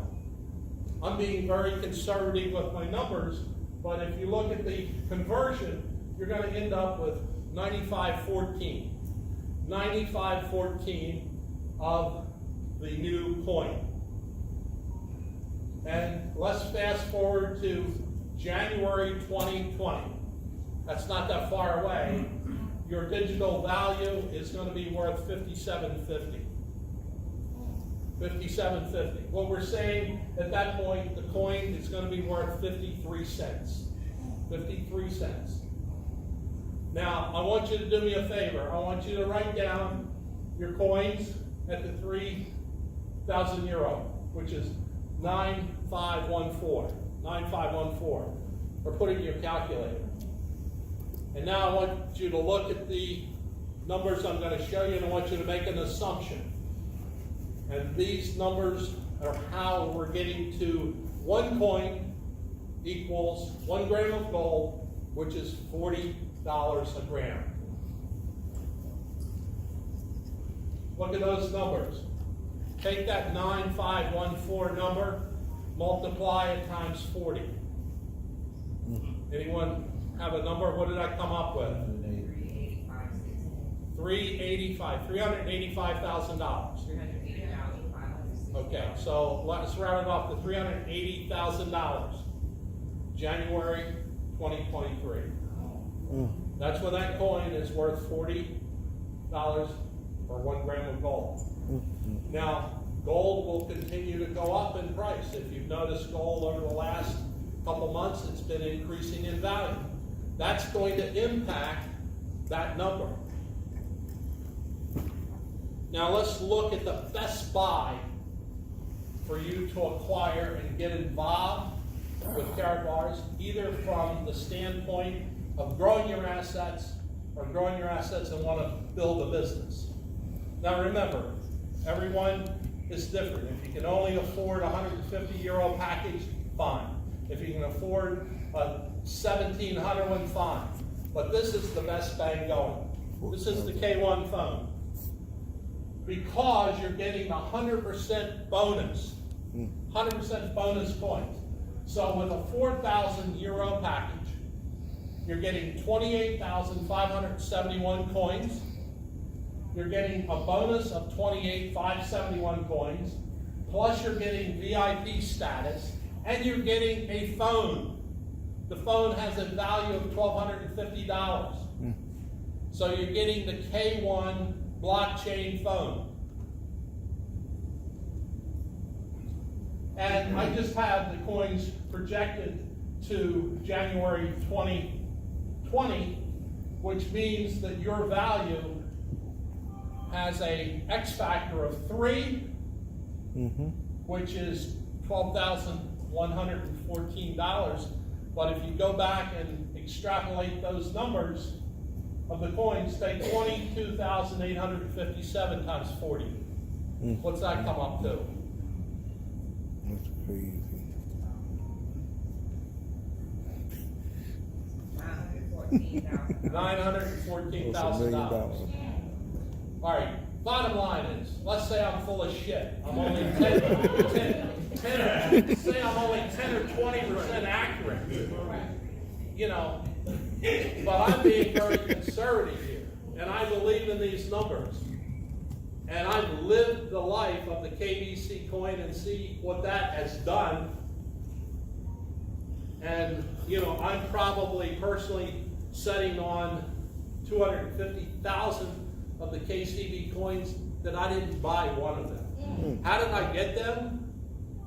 I'm being very conservative with my numbers, but if you look at the conversion, you're going to end up with 95-14. 95-14 of the new coin. And let's fast forward to January 2020. That's not that far away. Your digital value is going to be worth $57.50. $57.50. What we're saying at that point, the coin is going to be worth 53 cents. 53 cents. Now, I want you to do me a favor. I want you to write down your coins at the 3,000 euro, which is 9514. 9514. or put it in your calculator. And now I want you to look at the numbers I'm going to show you, and I want you to make an assumption. And these numbers are how we're getting to 1 coin equals 1 gram of gold, which is $40 a gram. Look at those numbers. Take that 9514 number, multiply it times 40. Anyone have a number? What did I come up with? $385,000. Okay, so let's round it off to $380,000. January 2023. That's what that coin is worth, $40 or 1 gram of gold. Now, gold will continue to go up in price. If you've noticed gold over the last couple months, it's been increasing in value. That's going to impact that number. Now let's look at the best buy for you to acquire and get involved with Karatbars, either from the standpoint of growing your assets or growing your assets and want to build a business. Now remember, everyone is different. If you can only afford a €150 package, fine. If you can afford a $1,700 one, fine. But this is the best bang going. This is the K1 phone. Because you're getting 100% bonus. 100% bonus points. So with a €4,000 package, you're getting 28,571 coins. You're getting a bonus of 28,571 coins. Plus you're getting VIP status. And you're getting a phone. The phone has a value of $1,250. So you're getting the K1 blockchain phone. And I just have the coins projected to January 2020, which means that your value has a X factor of 3, which is $12,114. But if you go back and extrapolate those numbers of the coins, take 22,857 times 40. What's that come up to? That's crazy. $914,000. All right, bottom line is, let's say I'm full of shit. I'm only 10 say I'm only 10 or 20% accurate. You know, but I'm being very conservative here, and I believe in these numbers. And I've lived the life of the KBC coin and see what that has done. And, you know, I'm probably personally sitting on 250,000 of the KCB coins that I didn't buy one of them. How did I get them?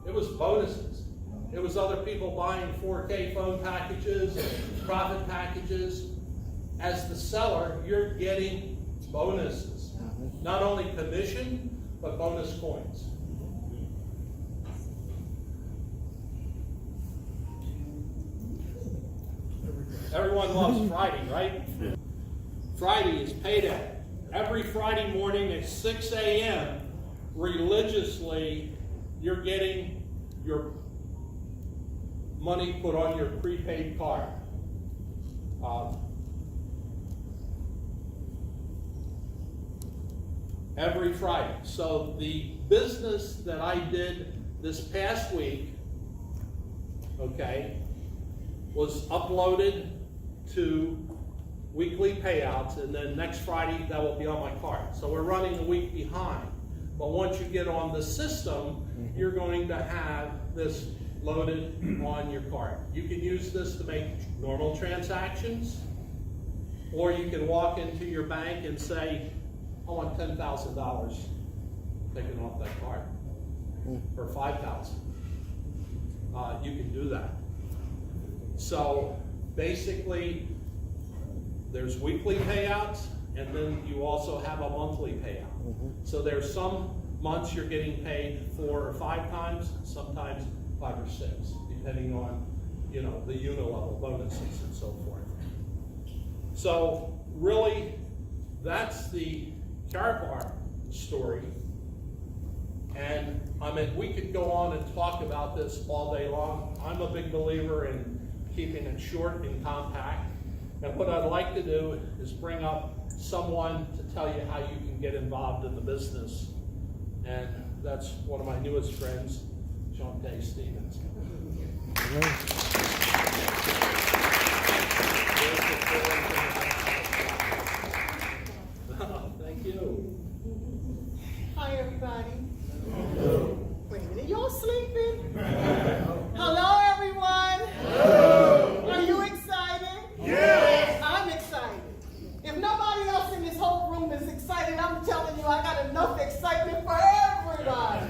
It was bonuses. It was other people buying 4K phone packages, profit packages. As the seller, you're getting bonuses. Not only commission, but bonus coins. Everyone loves Friday, right? Friday is payday. Every Friday morning at 6 a.m., religiously, you're getting your money put on your prepaid card. Every Friday. So the business that I did this past week, okay, was uploaded to weekly payouts, and then next Friday that will be on my card. So we're running a week behind. But once you get on the system, you're going to have this loaded on your card. You can use this to make normal transactions, or you can walk into your bank and say, I want $10,000 taken off that card, or $5,000. You can do that. So basically, there's weekly payouts, and then you also have a monthly payout. So there's some months you're getting paid 4 or 5 times, sometimes 5 or 6, depending on you know, the unilevel bonuses and so forth. So really, that's the Karatbar story. And I mean, we could go on and talk about this all day long. I'm a big believer in keeping it short and compact. And what I'd like to do is bring up someone to tell you how you can get involved in the business. And that's one of my newest friends, Shante Stevens. Thank you. Hi, everybody. Wait a minute, y'all sleeping? Hello, everyone. Hello. Are you excited? Yes. I'm excited. If nobody else in this whole room is excited, I'm telling you, I got enough excitement for everybody.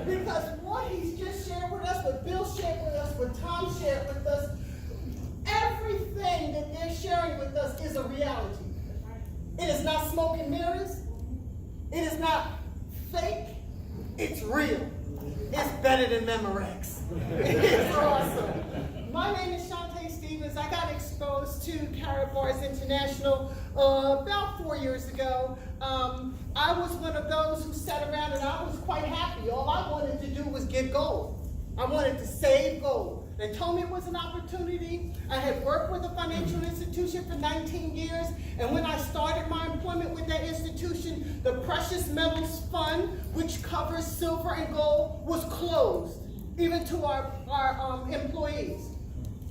Because what he's just shared with us, what Bill shared with us, what Tom shared with us, everything that they're sharing with us is a reality. It is not smoke and mirrors. It is not fake. It's real. It's better than Memorex. It's awesome. My name is Shante Stevens. I got exposed to Karatbars International about 4 years ago. I was one of those who sat around and I was quite happy. All I wanted to do was get gold. I wanted to save gold. They told me it was an opportunity. I had worked with a financial institution for 19 years, and when I started my employment with that institution, the Precious Metals Fund, which covers silver and gold, was closed, even to our employees.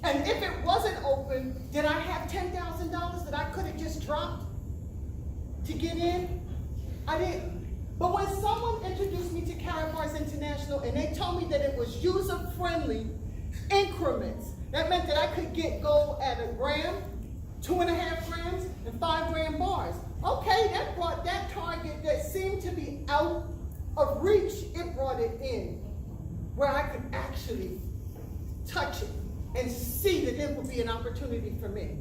And if it wasn't open, did I have $10,000 that I could have just dropped to get in? I didn't. But when someone introduced me to Karatbars International and they told me that it was user-friendly increments, that meant that I could get gold at 1 gram, 2.5 grams, and 5 gram bars. Okay, that brought that target that seemed to be out of reach, it brought it in, where I could actually touch it and see that it would be an opportunity for me.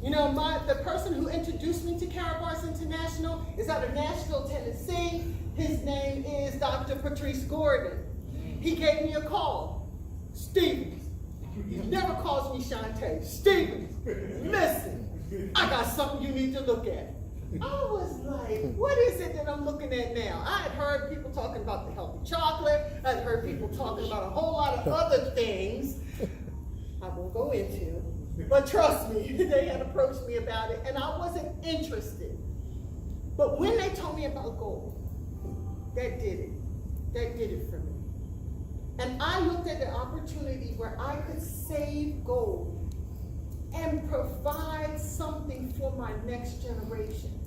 You know, the person who introduced me to Karatbars International is out of Nashville, Tennessee. His name is Dr. Patrice Gordon. He gave me a call. Stevens. He never calls me Shante. Stevens, listen, I got something you need to look at. I was like, what is it that I'm looking at now? I had heard people talking about the healthy chocolate. I had heard people talking about a whole lot of other things I won't go into. But trust me, they had approached me about it, and I wasn't interested. But when they told me about gold, that did it. That did it for me. And I looked at the opportunity where I could save gold and provide something for my next generation.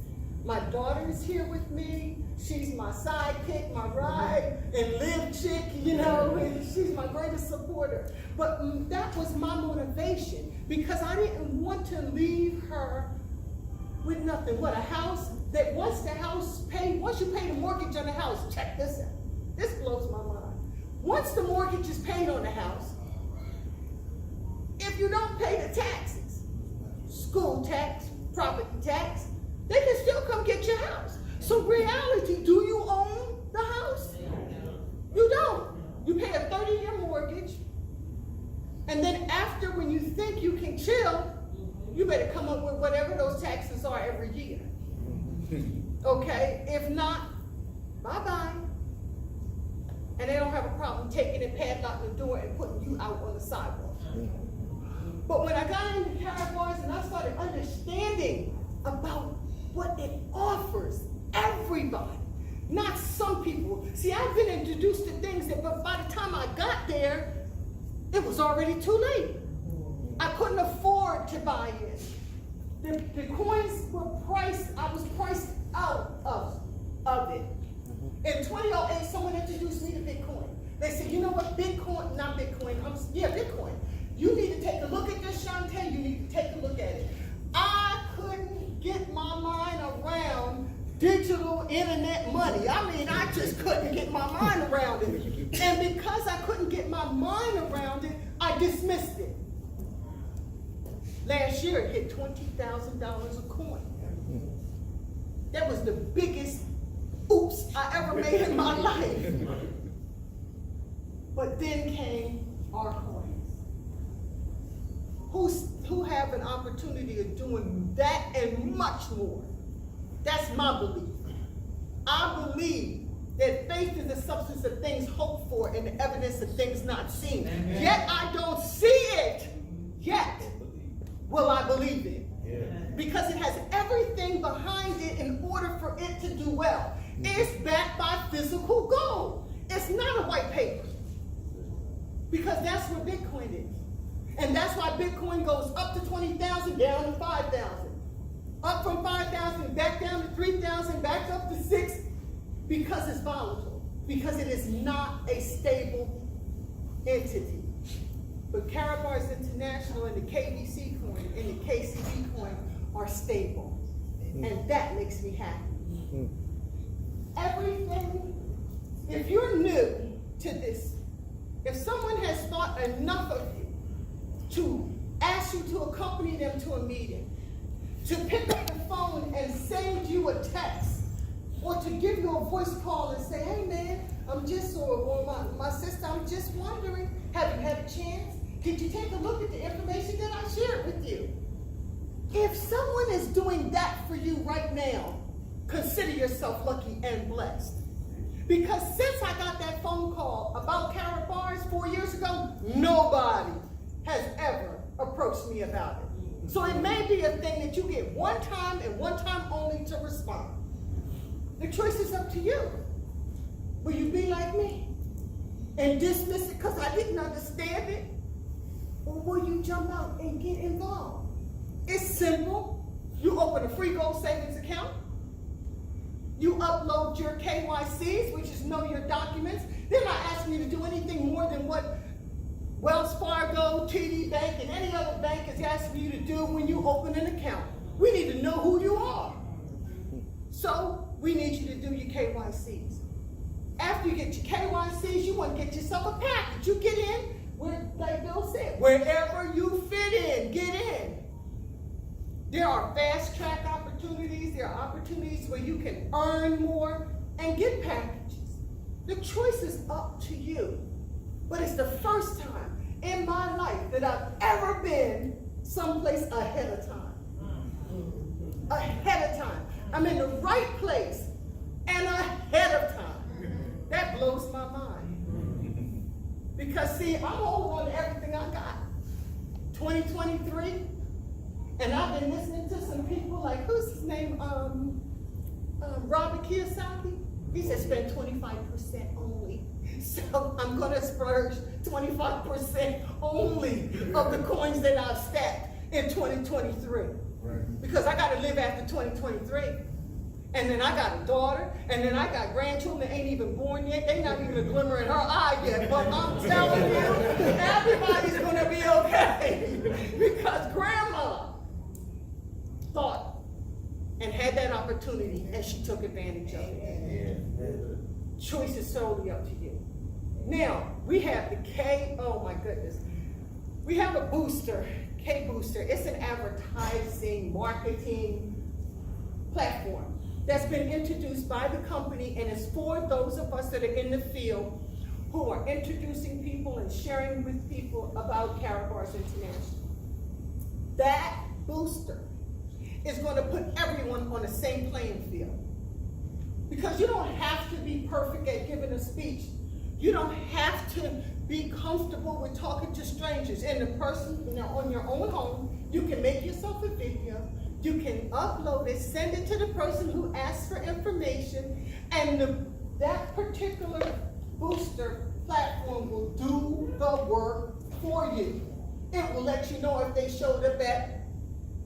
My daughter's here with me. She's my sidekick, my ride and live chick, you know, and she's my greatest supporter. But that was my motivation, because I didn't want to leave her with nothing. What, a house that once you pay the mortgage on the house, check this out. This blows my mind. Once the mortgage is paid on the house, if you don't pay the taxes, school tax, property tax, they can still come get your house. So reality, do you own the house? You don't. You pay a 30-year mortgage, and then after, when you think you can chill, you better come up with whatever those taxes are every year. Okay? If not, bye-bye. And they don't have a problem taking it, padlocking the door, and putting you out on the sidewalk. But when I got into Karatbars and I started understanding about what it offers everybody, not some people. See, I've been introduced to things that, but by the time I got there, it was already too late. I couldn't afford to buy it. The coins were priced, I was priced out of it. In 2008, someone introduced me to Bitcoin. They said, you know what, Bitcoin. You need to take a look at this, Shante. You need to take a look at it. I couldn't get my mind around digital internet money. I mean, I just couldn't get my mind around it. And because I couldn't get my mind around it, I dismissed it. Last year, it hit $20,000 a coin. That was the biggest oops I ever made in my life. But then came our coins. who have an opportunity of doing that and much more. That's my belief. I believe that faith is the substance of things hoped for and the evidence of things not seen. Amen. Yet I don't see it. Yet will I believe it. Yeah. Because it has everything behind it in order for it to do well. It's backed by physical gold. It's not a white paper. Because that's what Bitcoin is. And that's why Bitcoin goes up to 20,000, down to 5,000. Up from 5,000, back down to 3,000, back up to 6, because it's volatile. Because it is not a stable entity. But Karatbars International and the KBC coin and the KCB coin are stable. And that makes me happy. Everything, if you're new to this, if someone has thought enough of you to ask you to accompany them to a meeting, to pick up the phone and send you a text, or to give you a voice call and say, hey man, I'm just, or my sister, I'm just wondering, have you had a chance? Did you take a look at the information that I shared with you? If someone is doing that for you right now, consider yourself lucky and blessed. Because since I got that phone call about Karatbars 4 years ago, nobody has ever approached me about it. So it may be a thing that you get one time and one time only to respond. The choice is up to you. Will you be like me and dismiss it because I didn't understand it? Or will you jump out and get involved? It's simple. You open a free gold savings account. You upload your KYCs, which is know your documents. They're not asking you to do anything more than what Wells Fargo, TD Bank, and any other bank is asking you to do when you open an account. We need to know who you are. So we need you to do your KYCs. After you get your KYCs, you want to get yourself a package. You get in, where, like Bill said, wherever you fit in, get in. There are fast track opportunities. There are opportunities where you can earn more and get packages. The choice is up to you. But it's the first time in my life that I've ever been someplace ahead of time. Ahead of time. I'm in the right place and ahead of time. That blows my mind. Because see, I'm holding on to everything I got. 2023. And I've been listening to some people like, who's his name? Robert Kiyosaki. He said spend 25% only. So I'm going to splurge 25% only of the coins that I've stacked in 2023. Right. Because I got to live after 2023. And then I got a daughter, and then I got grandchildren that ain't even born yet. They not even a glimmer in her eye yet. But I'm telling you, everybody's going to be okay. Because grandma thought and had that opportunity, and she took advantage of it. Yeah. Choice is solely up to you. Now, we have the K, oh my goodness. We have a booster, K Booster. It's an advertising, marketing platform that's been introduced by the company, and it's for those of us that are in the field who are introducing people and sharing with people about Karatbars International. That booster is going to put everyone on the same playing field. Because you don't have to be perfect at giving a speech. You don't have to be comfortable with talking to strangers. And the person, on your own home, you can make yourself a video, you can upload it, send it to the person who asks for information, and that particular booster platform will do the work for you. It will let you know if they showed up at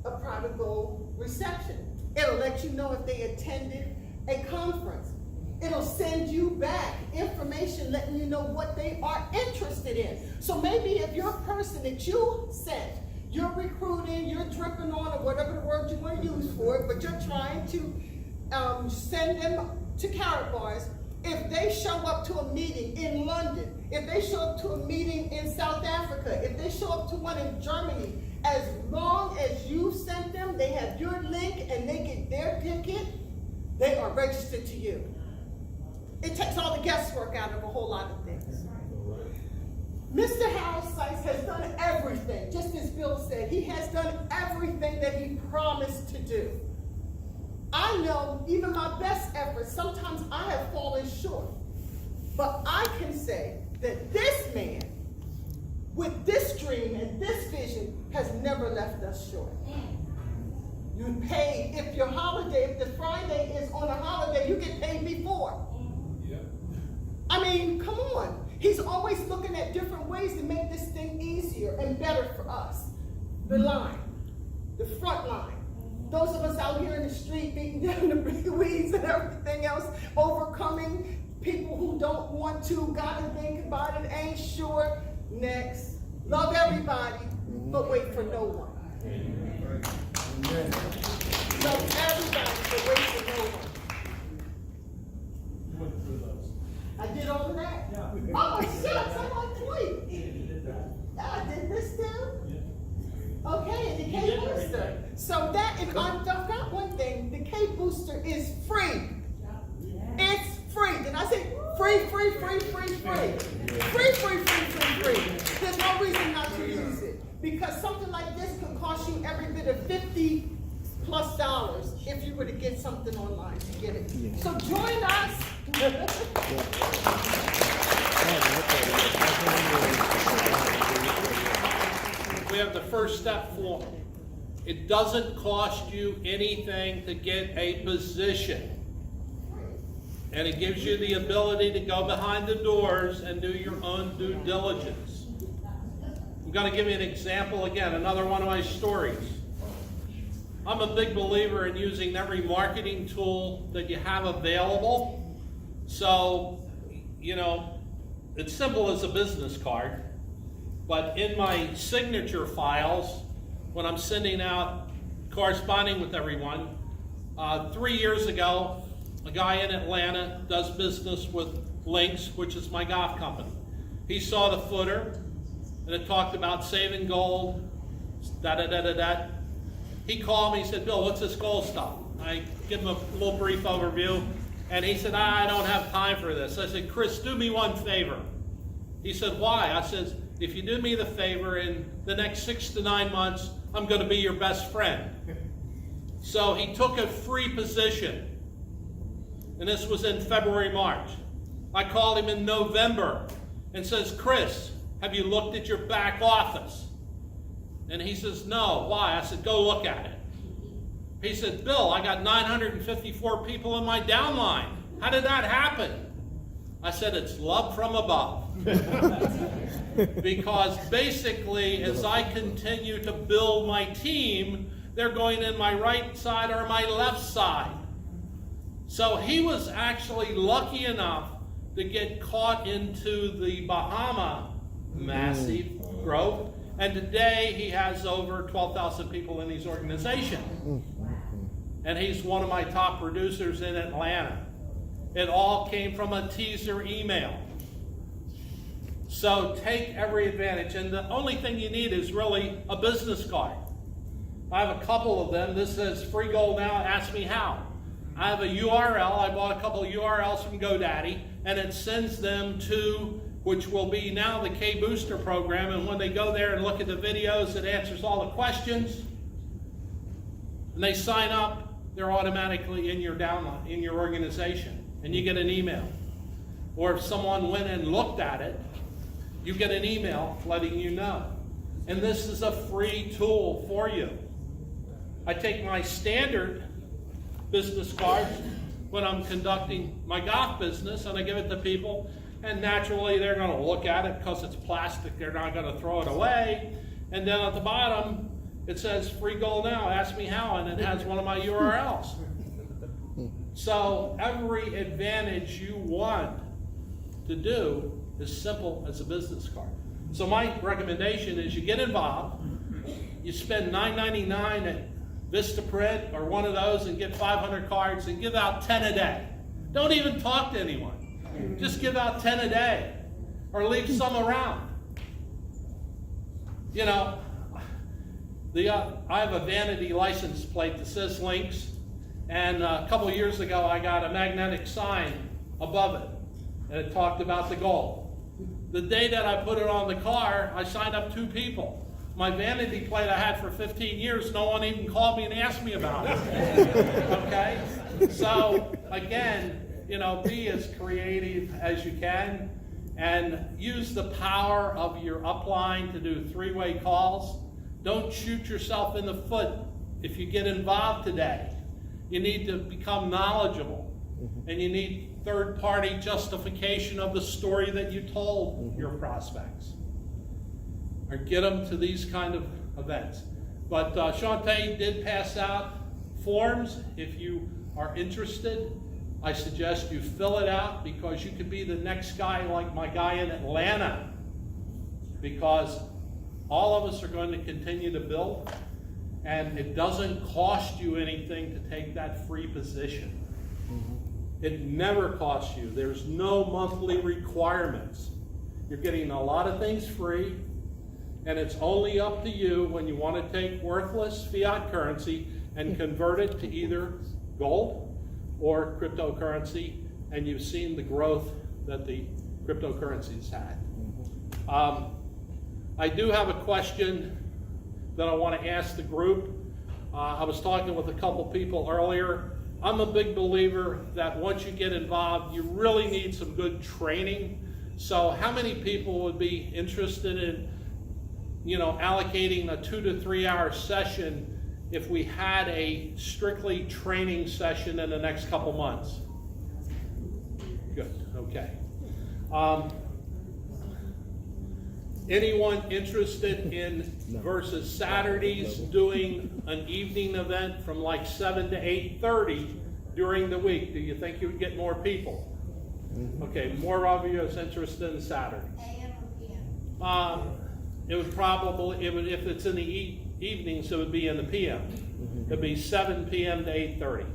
a private gold reception. It'll let you know if they attended a conference. It'll send you back information letting you know what they are interested in. So maybe if your person that you sent, you're recruiting, you're dripping on, or whatever the word you want to use for it, but you're trying to send them to Karatbars, if they show up to a meeting in London, if they show up to a meeting in South Africa, if they show up to one in Germany, as long as you sent them, they have your link and they get their ticket, they are registered to you. It takes all the guesswork out of a whole lot of things. Mr. Harold Sykes has done everything, just as Bill said, he has done everything that he promised to do. I know even my best efforts, sometimes I have fallen short. But I can say that this man, with this dream and this vision, has never left us short. You pay, if your holiday, if the Friday is on a holiday, you get paid before. Yep. I mean, come on. He's always looking at different ways to make this thing easier and better for us. The line, the front line. Those of us out here in the street beating down the big weeds and everything else, overcoming people who don't want to, gotta think about it, ain't sure. Next. Love everybody, but wait for no one. Love everybody, but wait for no one. You went through those. I did all of that? Yeah. Oh, shucks, I'm on point. I did this too? Okay, and the You K did booster. everything. So that, and I forgot one thing, the K booster is free. It's free. Did I say free, free, free, free, free? Free, free, free, free, free. There's no reason not to use it. Because something like this could cost you every bit of $50+ if you were to get something online to get it. So join us. We have the first step form. It doesn't cost you anything to get a position. And it gives you the ability to go behind the doors and do your own due diligence. I'm going to give you an example again, another one of my stories. I'm a big believer in using every marketing tool that you have available. So, you know, it's simple as a business card, but in my signature files, when I'm sending out, corresponding with everyone, 3 years ago, a guy in Atlanta does business with Lynx, which is my golf company. He saw the footer, and it talked about saving gold, da-da-da-da-da. He called me, he said, Bill, what's this gold stuff? I give him a little brief overview, and he said, I don't have time for this. I said, Chris, do me one favor. He said, why? I said, if you do me the favor, in the next 6 to 9 months, I'm going to be your best friend. So he took a free position. And this was in February, March. I called him in November and says, Chris, have you looked at your back office? And he says, no. Why? I said, go look at it. He said, Bill, I got 954 people in my downline. How did that happen? I said, it's love from above. Because basically, as I continue to build my team, they're going in my right side or my left side. So he was actually lucky enough to get caught into the Bahama massive growth. And today he has over 12,000 people in his organization. And he's one of my top producers in Atlanta. It all came from a teaser email. So take every advantage. And the only thing you need is really a business card. I have a couple of them. This says free gold now, ask me how. I have a URL. I bought a couple of URLs from GoDaddy, and it sends them to, which will be now the K Booster program. And when they go there and look at the videos, it answers all the questions. And they sign up, they're automatically in your downline, in your organization, and you get an email. Or if someone went and looked at it, you get an email letting you know. And this is a free tool for you. I take my standard business cards when I'm conducting my golf business, and I give it to people, and naturally they're going to look at it because it's plastic. They're not going to throw it away. And then at the bottom it says free gold now, ask me how, and it has one of my URLs. So every advantage you want to do is simple as a business card. So my recommendation is you get involved, you spend $9.99 at Vistaprint or one of those and get 500 cards and give out 10 a day. Don't even talk to anyone. Just give out 10 a day or leave some around. You know, I have a vanity license plate that says Lynx, and a couple of years ago I got a magnetic sign above it, and it talked about the gold. The day that I put it on the car, I signed up 2 people. My vanity plate I had for 15 years, no one even called me and asked me about it. Okay? So, again, you know, be as creative as you can and use the power of your upline to do 3-way calls. Don't shoot yourself in the foot if you get involved today. You need to become knowledgeable, and you need third-party justification of the story that you told your prospects. Or get them to these kind of events. But Shantae did pass out forms. If you are interested, I suggest you fill it out, because you could be the next guy like my guy in Atlanta, because all of us are going to continue to build, and it doesn't cost you anything to take that free position. It never costs you. There's no monthly requirements. You're getting a lot of things free, and it's only up to you when you want to take worthless fiat currency and convert it to either gold or cryptocurrency, and you've seen the growth that the cryptocurrency's had. I do have a question that I want to ask the group. I was talking with a couple people earlier. I'm a big believer that once you get involved, you really need some good training. So how many people would be interested in, you know, allocating a 2 to 3 hour session if we had a strictly training session in the next couple months? Good, okay. Anyone interested in versus Saturdays doing an evening event from like 7 to 8:30 during the week? Do you think you would get more people? Okay, more of you is interested in Saturday. AM or PM? It would probably, if it's in the evenings, it would be in the PM. It'd be 7 p.m. to 8:30.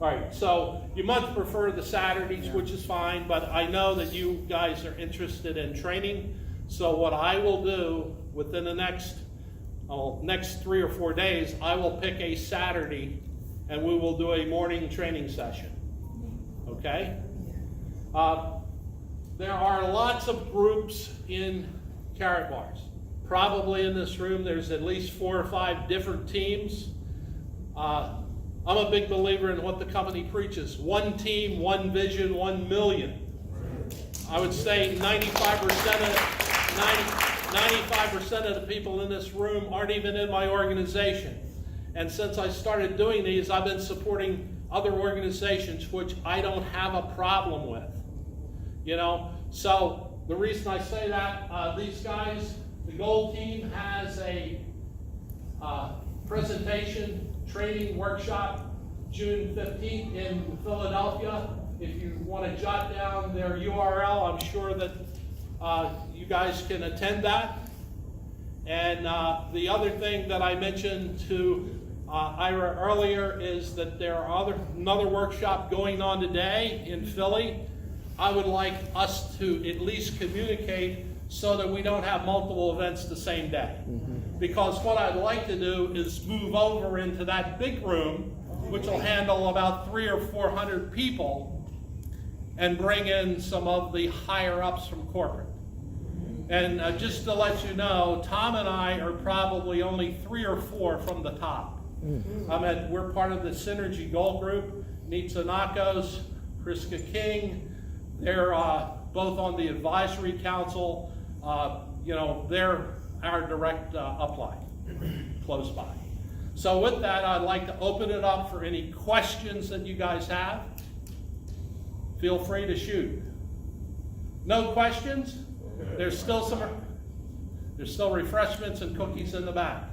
All right, so you must prefer the Saturdays, which is fine, but I know that you guys are interested in training. So what I will do within the next 3 or 4 days, I will pick a Saturday and we will do a morning training session. Okay? There are lots of groups in Karatbars. Probably in this room there's at least 4 or 5 different teams. I'm a big believer in what the company preaches. 1 team, 1 vision, 1 million. I would say 95% of the people in this room aren't even in my organization. And since I started doing these, I've been supporting other organizations which I don't have a problem with. You know, so the reason I say that, these guys, the gold team has a presentation training workshop June 15th in Philadelphia. If you want to jot down their URL, I'm sure that you guys can attend that. And the other thing that I mentioned to Ira earlier is that there are another workshop going on today in Philly. I would like us to at least communicate so that we don't have multiple events the same day. Because what I'd like to do is move over into that big room, which will handle about 300 or 400 people, and bring in some of the higher ups from corporate. And just to let you know, Tom and I are probably only 3 or 4 from the top. We're part of the Synergy Goal Group. Nitsa Nakos, Priska King, they're both on the advisory council. You know, they're our direct upline, close by. So with that, I'd like to open it up for any questions that you guys have. Feel free to shoot. No questions? There's still refreshments and cookies in the back.